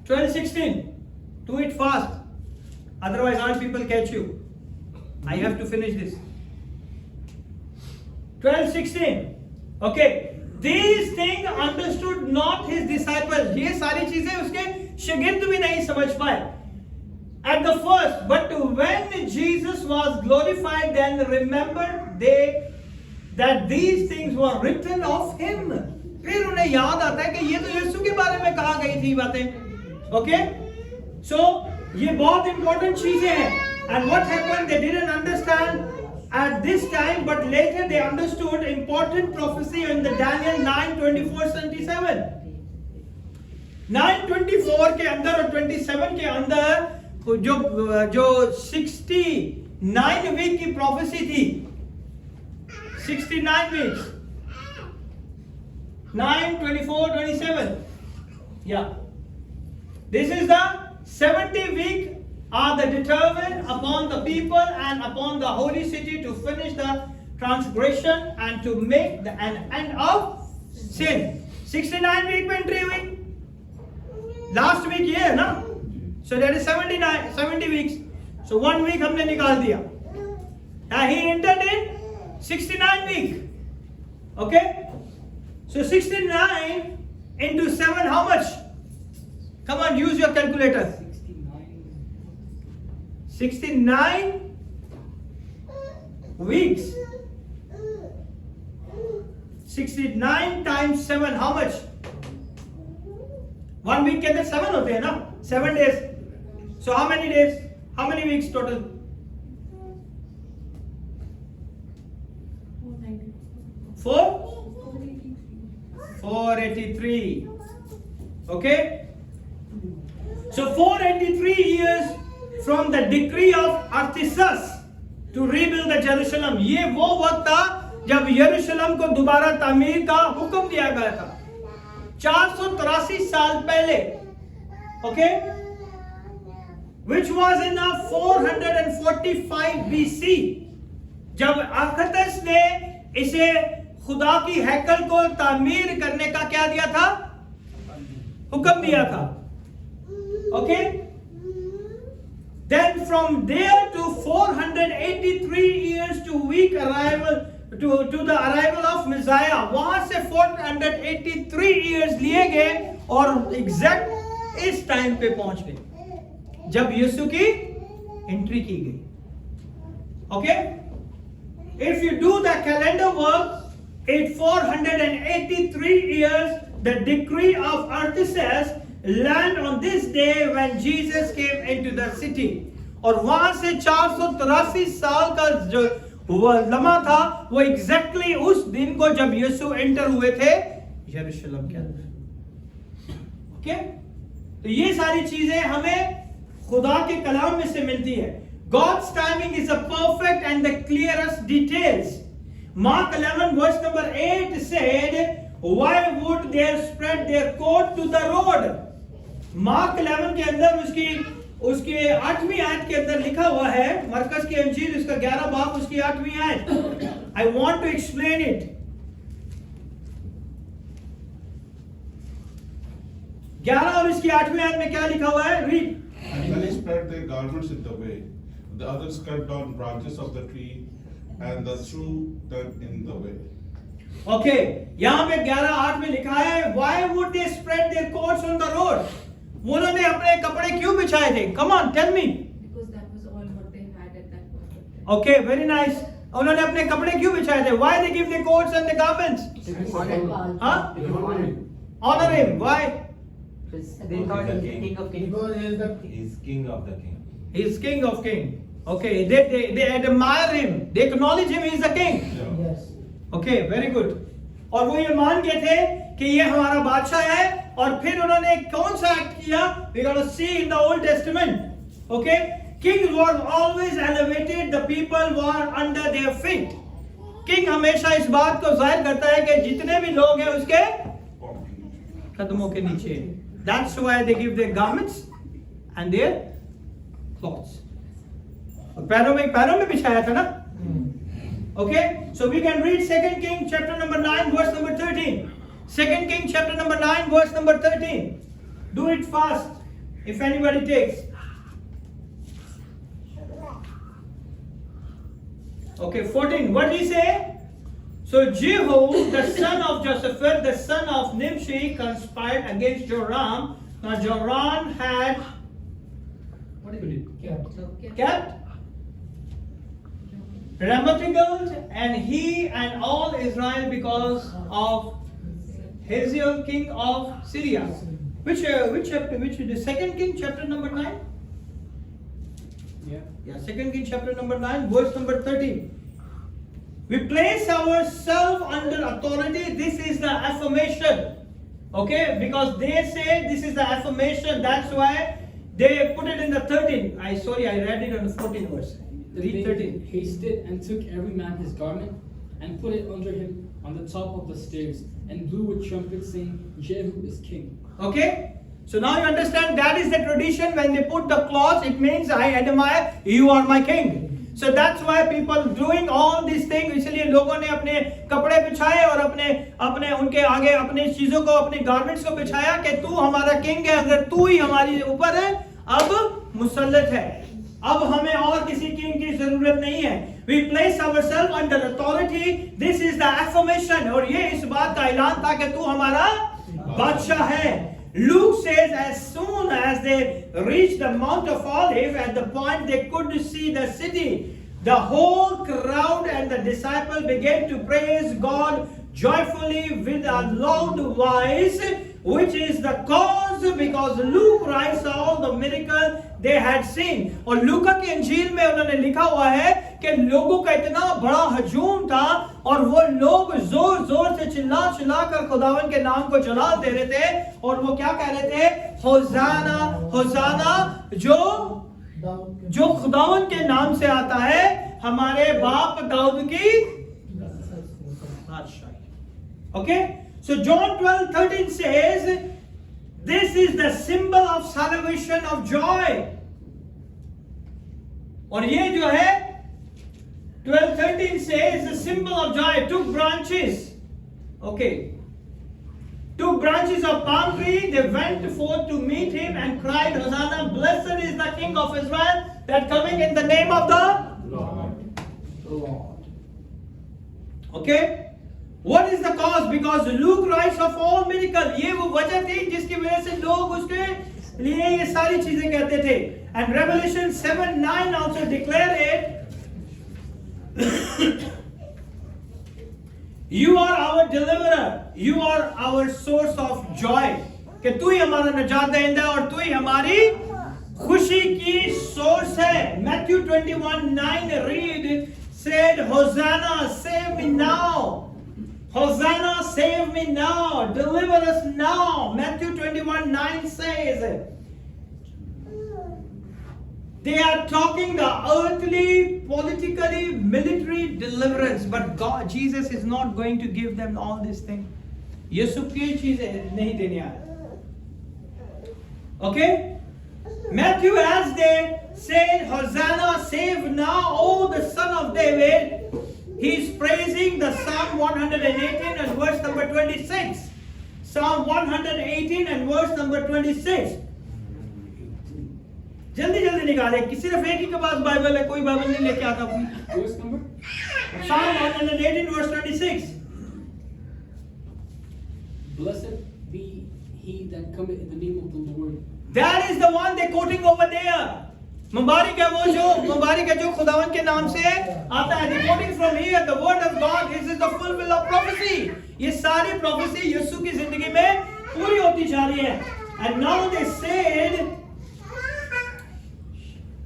12:16. Do it fast, otherwise all people catch you. I have to finish this. 12:16. Okay. These things understood not his disciples. ये सारी चीजें उसके शागिर्द भी नहीं समझ पाए. At the first, but when Jesus was glorified, then remembered they that these things were written of him. फिर उन्हें याद आता है कि ये तो यीशु के बारे में कहा गई थी बातें. Okay? So ये बहुत important चीजें हैं. And what happened? They didn't understand at this time, but later they understood important prophecy in the Daniel 9:24-27. 9:24 के अंदर और 27 के अंदर जो 69 वीक की prophecy थी, 69 weeks, 9:24-27. Yeah, this is the 70 week are the determined upon the people and upon the holy city to finish the transgression and to make the an end of sin. 69 week में entry हुई. Last week ये है ना? So that is 70 weeks. So 1 week हमने निकाल दिया. And he entered in 69 week. Okay? So 69 into 7, how much? Come on, use your calculator. 69 weeks. 69 times 7, how much? 1 week के अंदर 7 होते हैं ना? 7 days. So how many days? How many weeks total? 483. Okay? So 483 years from the decree of Artaxerxes to rebuild the Jerusalem. ये वो वक्त था जब यरूशलेम को दोबारा तामीर का हुक्म दिया गया था 483 साल पहले, okay, which was in 445 BC, जब अख्तस ने इसे खुदा की हैकल को तामीर करने का क्या दिया था, हुक्म दिया था, okay. Then from there to 483 years to week arrival to the arrival of Messiah, वहां से 483 years लिए गए और एग्जैक्ट इस टाइम पे पहुंच गए जब यीशु की एंट्री की गई, okay. If you do the calendar work, in 483 years, the decree of Artaxerxes land on this day when Jesus came into the city. और वहां से 483 साल का जो लम्हा था वो एग्जैक्टली उस दिन को जब यीशु एंटर हुए थे यरूशलेम के अंदर, ओके। तो ये सारी चीजें हमें खुदा के कलाम में से मिलती है। God's timing is a perfect and the clearest details. Mark 11 verse number 8 said, why would they spread their coat to the road? Mark 11 के अंदर उसके 8वीं आयत के अंदर लिखा हुआ है, मरकस की अंजील उसका 11 बाब उसकी 8वीं आयत। I want to explain it. 11 और इसकी 8वीं आयत में क्या लिखा हुआ है? Read. And they spread their garments in the way. The others cut down branches of the tree and threw them in the way. Okay, यहाँ पे 11:8 में लिखा है, why would they spread their coats on the road? उन्होंने अपने कपड़े क्यों बिछाए थे? Come on, tell me. Because that was all what they had at that point. Okay, very nice. उन्होंने अपने कपड़े क्यों बिछाए थे? Why they give their coats and the garments? हाँ? Honor him. Why? They thought he is king of kings. He's king of the king. He's king of king. Okay, they admire him. They acknowledge him. He is the king. Yeah. Okay, very good. और वो ये मान गए थे कि ये हमारा बादशाह है, और फिर उन्होंने कौन सा एक्ट किया? We gotta see in the Old Testament. Okay, kings were always elevated. The people were under their feet. King हमेशा इस बात को जाहिर करता है कि जितने भी लोग हैं उसके कदमों के नीचे। That's why they give their garments and their clothes. और पैरों में बिछाया था ना? Okay, so we can read 2 King chapter number 9 verse number 13. 2 King chapter number 9 verse number 13. Do it fast if anybody takes. Okay, 14. What did he say? So Jehu, the son of Joshaphat, the son of Nimshi, conspired against Joram. Now Joram had, what did he do? Kept Ramoth-gilead, and he and all Israel because of Hazael, king of Syria. Which chapter? Which is the 2 King chapter number 9? Yeah, 2 King chapter number 9, verse number 13. We place ourselves under authority. This is the affirmation. Okay, because they say this is the affirmation. That's why they put it in the 13. I read it on the 14th verse. Read 13. Hasted and took every man his garment and put it under him on the top of the stairs and blew with trumpets, saying, Jehu is king. Okay, so now you understand that is the tradition. When they put the cloth, it means I admire you are my king. So that's why people doing all these things. इसलिए लोगों ने अपने कपड़े बिछाए और अपने उनके आगे अपने चीजों को, अपने गारमेंट्स को बिछाया कि तू हमारा किंग है, अगर तू ही हमारी ऊपर है, अब मुसल्लत है, अब हमें और किसी किंग की जरूरत नहीं है. We place ourselves under authority. This is the affirmation. और ये इस बात का ऐलान था कि तू हमारा बादशाह है. Luke says as soon as they reached the Mount of Olives, at the point they could see the city, the whole crowd and the disciples began to praise God joyfully with a loud voice, which is the cause because Luke writes all the miracles they had seen. और लूका की अंजील में उन्होंने लिखा हुआ है कि लोगों का इतना बड़ा हजूम था और वो लोग जोर जोर से चिल्ला कर खुदावन के नाम को जलाल दे रहे थे, और वो क्या कह रहे थे? होसाना होसाना, जो खुदावन के नाम से आता है, हमारे बाप दाऊद की Okay? So John 12:13 says, this is the symbol of salvation of joy. और ये जो है 12:13 says the symbol of joy took branches. Okay. Took branches of palm tree, they went forth to meet him and cried, Hosanna, blessed is the King of Israel that coming in the name of the Lord. Okay? What is the cause? Because Luke writes of all miracles. ये वो वजह थी जिसकी वजह से लोग उसके लिए ये सारी चीजें कहते थे. And Revelation 7:9 also declare it. You are our deliverer. You are our source of joy. कि तू ही हमारा निजात दहिंदा और तू ही हमारी खुशी की सोर्स है. Matthew 21:9 read said, Hosanna, save me now. Hosanna, save me now. Deliver us now. Matthew 21:9 says. They are talking the earthly, politically, military deliverance, but God, Jesus is not going to give them all these things. यीशु की चीजें नहीं देने आया. Okay? Matthew, as they said, Hosanna, save now, O the Son of David, he is praising the Psalm 118 and verse number 26. Psalm 118 and verse number 26. जल्दी जल्दी निकाले कि सिर्फ एक ही के पास बाइबल है, कोई बाइबल नहीं लेके आता अपनी. Verse number? Psalm 118 verse 26. Blessed be he that cometh in the name of the Lord. That is the one they quoting over there. मुबारक है जो खुदावन के नाम से आता है. They quoting from here the word of God. This is the fulfill of prophecy. ये सारी prophecy यीशु की जिंदगी में पूरी होती जा रही है. And now they said,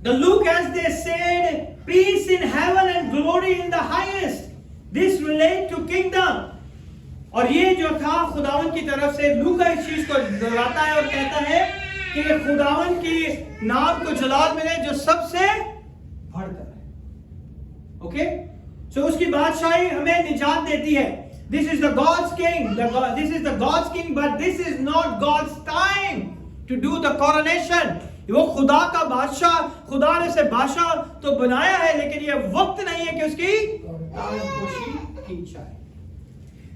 the Luke, as they said, peace in heaven and glory in the highest. This relate to kingdom. और ये जो था खुदावन की तरफ से लूका इस चीज को दोहराता है और कहता है कि खुदावन की नाम को जलाल मिले जो सबसे बढ़कर है. ओके? सो उसकी बादशाही हमें निजात देती है. This is the God's king. This is the God's king, but this is not God's time to do the coronation. वो खुदा का बादशाह, खुदा ने उसे बादशाह तो बनाया है, लेकिन ये वक्त नहीं है कि उसकी ताजपोशी की जाए.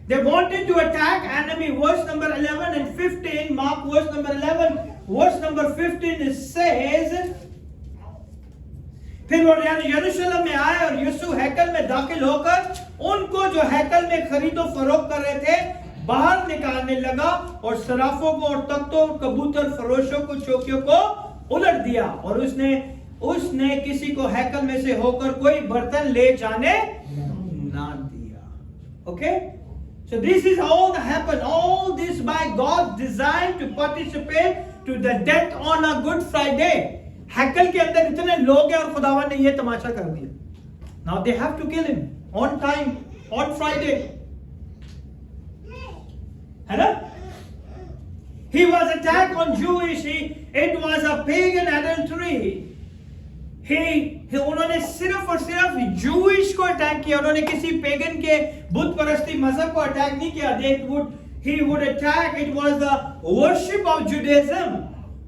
They wanted to attack enemy. Verse number 11 and 15. Mark verse number 11. Verse number 15 it says. फिर वो यरूशलेम में आए और यीशु हैकल में दाखिल होकर उनको जो हैकल में खरीदो फरोख्त कर रहे थे बाहर निकालने लगा और सराफों को और तख्तों कबूतर फरोशों को चौकियों को उलट दिया और उसने किसी को हैकल में से होकर कोई बर्तन ले जाने ना दिया. Okay? So this is all that happened. All this by God's design to participate to the death on a Good Friday. हैकल के अंदर इतने लोग हैं और खुदावन ने ये तमाशा कर दिया. Now they have to kill him on time on Friday. है ना? He was attacked on Jewish. It was a pagan adultery. उन्होंने सिर्फ और सिर्फ Jewish को अटैक किया. उन्होंने किसी पेगन के बुत परस्ती मजहब को अटैक नहीं किया. He would attack. It was the worship of Judaism.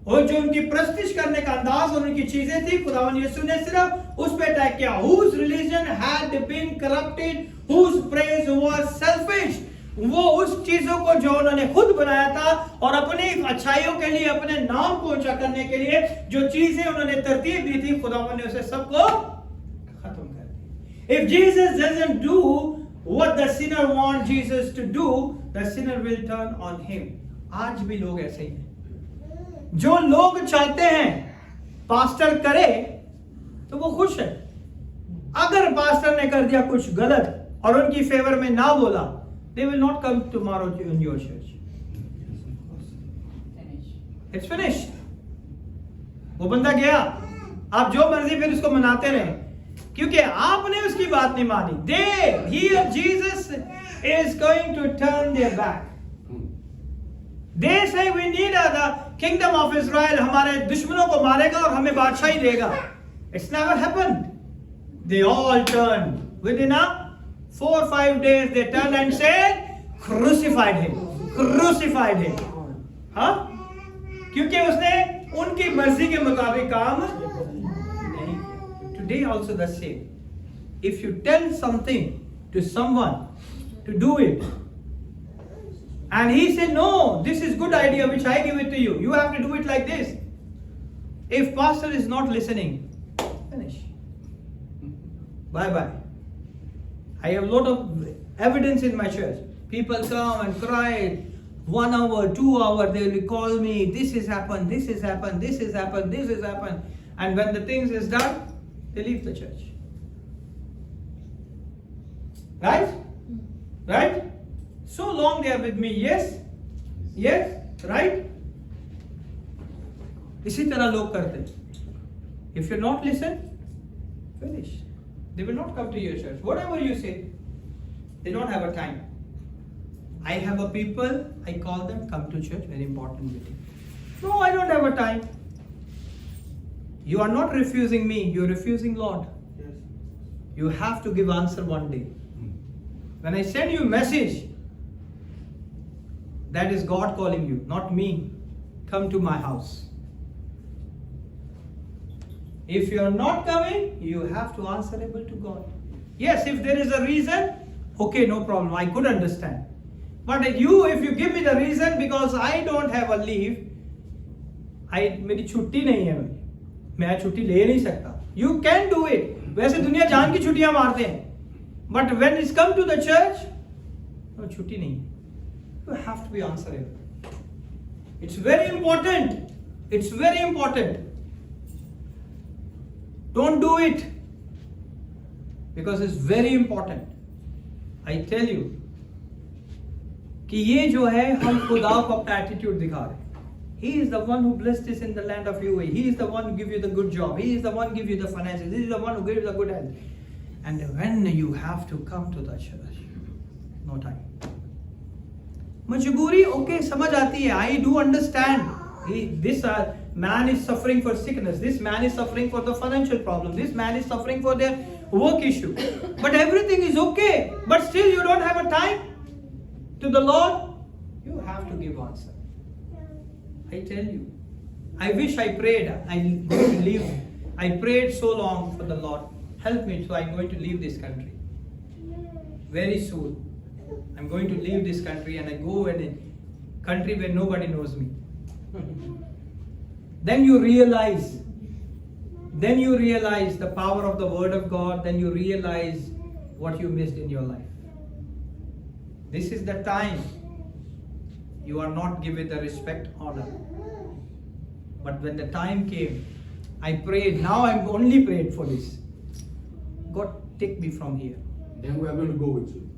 और जो उनकी प्रस्तिश करने का अंदाज और उनकी चीजें थी, खुदावन यीशु ने सिर्फ उस पे अटैक किया. Whose religion had been corrupted, whose praise was selfish. वो उस चीजों को जो उन्होंने खुद बनाया था और अपनी अच्छाइयों के लिए, अपने नाम को ऊंचा करने के लिए जो चीजें उन्होंने तरतीब दी थी, खुदावन ने उसे सबको खत्म कर दिया. If Jesus doesn't do what the sinner wants Jesus to do, the sinner will turn on him. आज भी लोग ऐसे ही हैं. जो लोग चाहते हैं पास्टर करे तो वो खुश है. अगर पास्टर ने कर दिया कुछ गलत और उनकी फेवर में ना बोला, they will not come tomorrow in your church. It's finished. वो बंदा गया, आप जो मर्जी फिर उसको मनाते रहे क्योंकि आपने उसकी बात नहीं मानी. Jesus is going to turn their back. They say we need the kingdom of Israel. हमारे दुश्मनों को मारेगा और हमें बादशाही देगा. It's never happened. They all turned within 4 or 5 days. They turned and said, crucified him. Crucified him. हाँ? क्योंकि उसने उनकी मर्जी के मुताबिक काम नहीं किया. Today also the same. If you tell something to someone to do it, and he said, no, this is good idea which I give it to you. You have to do it like this. If pastor is not listening, finish. Bye-bye. I have a lot of evidence in my church. People come and cry 1 hour, 2 hours, they will call me, this has happened, this has happened, this has happened, this has happened. And when the things is done, they leave the church. Right? Right? So long they are with me, yes? Yes? Right? इसी तरह लोग करते. If you not listen, finish. They will not come to your church. Whatever you say, they don't have a time. I have a people, I call them, come to church, very important meeting. No, I don't have a time. You are not refusing me, you are refusing Lord. Yes. You have to give answer one day. When I send you a message, that is God calling you, not me. Come to my house. If you are not coming, you have to answerable to God. Yes, if there is a reason, okay, no problem, I could understand. But if you give me the reason because I don't have a leave, मेरी छुट्टी नहीं है, मैं छुट्टी ले नहीं सकता. You can do it. वैसे दुनिया जान की छुट्टियां मारते हैं. But when it's come to the church, no, छुट्टी नहीं. You have to be answerable. It's very important. It's very important. Don't do it. Because it's very important. I tell you कि ये जो है हम खुदा को अपना एटीट्यूड दिखा रहे हैं. He is the one who blessed us in the land of UAE. He is the one who give you the good job. He is the one who give you the finances. He is the one who gives you the good health. And when you have to come to the church, no time. मजबूरी okay समझ आती है. I do understand. This man is suffering for sickness. This man is suffering for the financial problem. This man is suffering for their work issue. But everything is okay. But still you don't have a time to the Lord. You have to give answer. I tell you. I wish I prayed. I'm going to leave. I prayed so long for the Lord. Help me, so I'm going to leave this country. Very soon. I'm going to leave this country and I go in a country where nobody knows me. Then you realize the power of the word of God. Then you realize what you missed in your life. This is the time you are not given the respect, honor. But when the time came, I prayed. Now I'm only prayed for this. God, take me from here. Then we are going to go with you.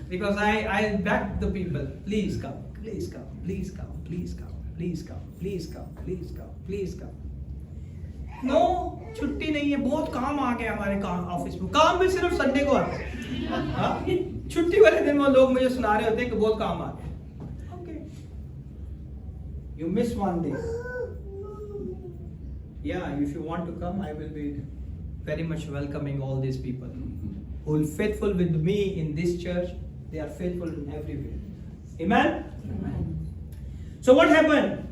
Because I beg the people, please come, please come, please come, please come, please come, please come, please come, please come. No, छुट्टी नहीं है. बहुत काम आ गया हमारे काम office में. काम भी सिर्फ संडे को आता है. छुट्टी वाले दिन वो लोग मुझे सुना रहे होते हैं कि बहुत काम आ गया. Okay. You miss one day. Yeah, if you want to come, I will be very much welcoming all these people who are faithful with me in this church. They are faithful in everywhere. Amen? Amen. So what happened?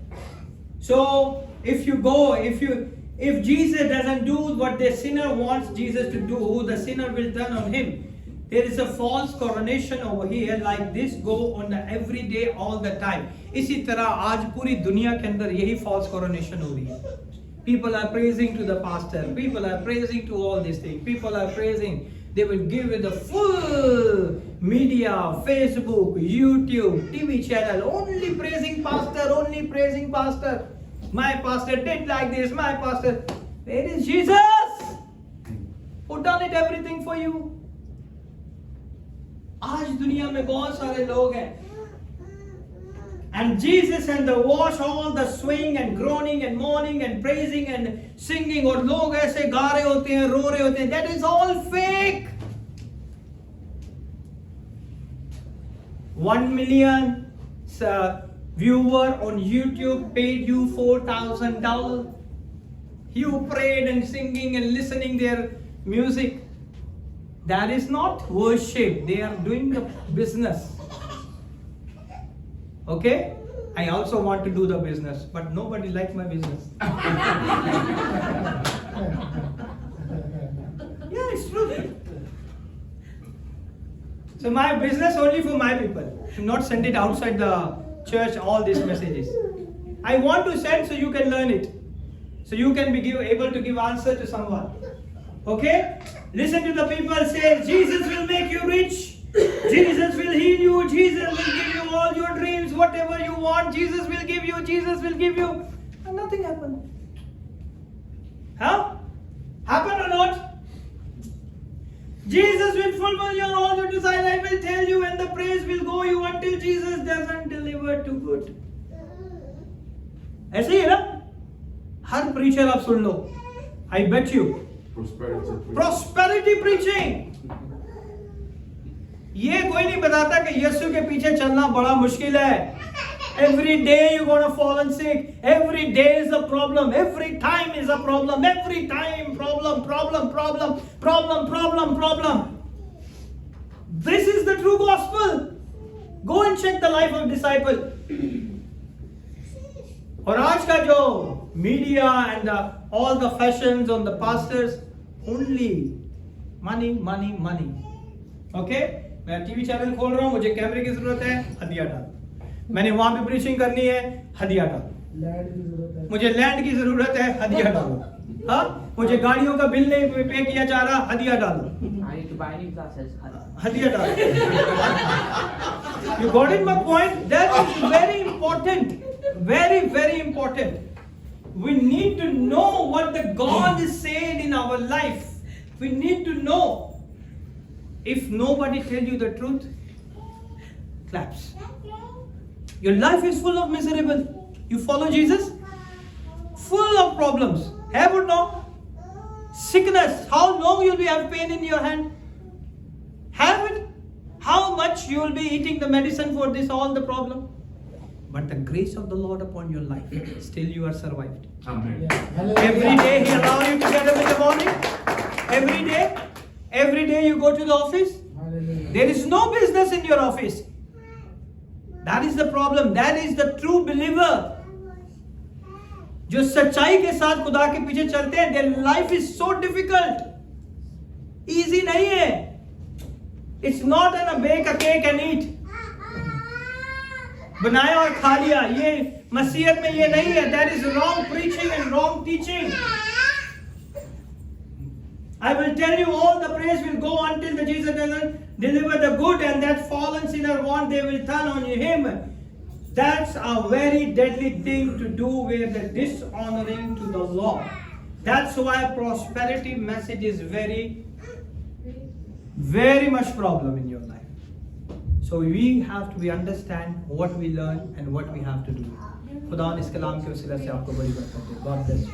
So if you go, if Jesus doesn't do what the sinner wants Jesus to do, who the sinner will turn on him. There is a false coronation over here like this go on every day all the time. इसी तरह आज पूरी दुनिया के अंदर यही false coronation हो रही है. People are praising to the pastor. People are praising to all these things. People are praising. They will give you the full media, Facebook, YouTube, TV channel. Only praising pastor. Only praising pastor. My pastor did like this. My pastor. Where is Jesus? Who done it everything for you? आज दुनिया में बहुत सारे लोग हैं. And Jesus and the wash, all the swing and groaning and mourning and praising and singing, और लोग ऐसे गा रहे होते हैं, रो रहे होते हैं. That is all fake. 1 million viewer on YouTube paid you $4,000. You prayed and singing and listening their music. That is not worship. They are doing the business. Okay? I also want to do the business, but nobody likes my business. Yeah, it's true. So my business only for my people. Do not send it outside the church, all these messages. I want to send so you can learn it. So you can be able to give answer to someone. Okay? Listen to the people say, Jesus will make you rich. Jesus will heal you. Jesus will give you all your dreams. Whatever you want, Jesus will give you. Jesus will give you. And nothing happened. Huh? Happened or not? Jesus will fulfill your all your desire. I will tell you, and the praise will go you until Jesus doesn't deliver too good. ऐसे ही है ना? हर preacher आप सुन लो. I bet you. Prosperity preaching. ये कोई नहीं बताता कि यीशु के पीछे चलना बड़ा मुश्किल है. Every day you're gonna fall and sick. Every day is a problem. Every time is a problem. Every time problem. This is the true gospel. Go and check the life of disciple. और आज का जो media and all the fashions on the pastors, only money. Okay? मैं TV channel खोल रहा हूँ, मुझे कैमरे की जरूरत है, हदिया डाल. मैंने वहां पे प्रीचिंग करनी है, हदिया डाल. मुझे लैंड की जरूरत है, हदिया डालो. हाँ, मुझे गाड़ियों का बिल नहीं पे किया जा रहा, हदिया डालो. I need to buy new glasses. हदिया डालो. You got it my point? That is very important. Very important. We need to know what the God is saying in our life. We need to know. If nobody tells you the truth, claps. Your life is full of miserable. You follow Jesus? Full of problems. Have or not? Sickness. How long you'll be have pain in your hand? Have it? How much you will be eating the medicine for this all the problem? But the grace of the Lord upon your life, still you are survived. Amen. Every day He allows you to get up in the morning. Every day you go to the office. There is no business in your office. That is the problem. That is the true believer. जो सच्चाई के साथ खुदा के पीछे चलते हैं, their life is so difficult. Easy नहीं है. It's not an bake a cake and eat. बनाया और खा लिया. ये मसीहत में ये नहीं है. That is wrong preaching and wrong teaching. I will tell you, all the praise will go until the Jesus doesn't deliver the good, and that fallen sinner want, they will turn on him. That's a very deadly thing to do, where the dishonoring to the Lord. That's why prosperity message is very much problem in your life. So we have to understand what we learn and what we have to do. खुदा इस कलाम के वसीले से आपको बड़ी बरकत दे. God bless you.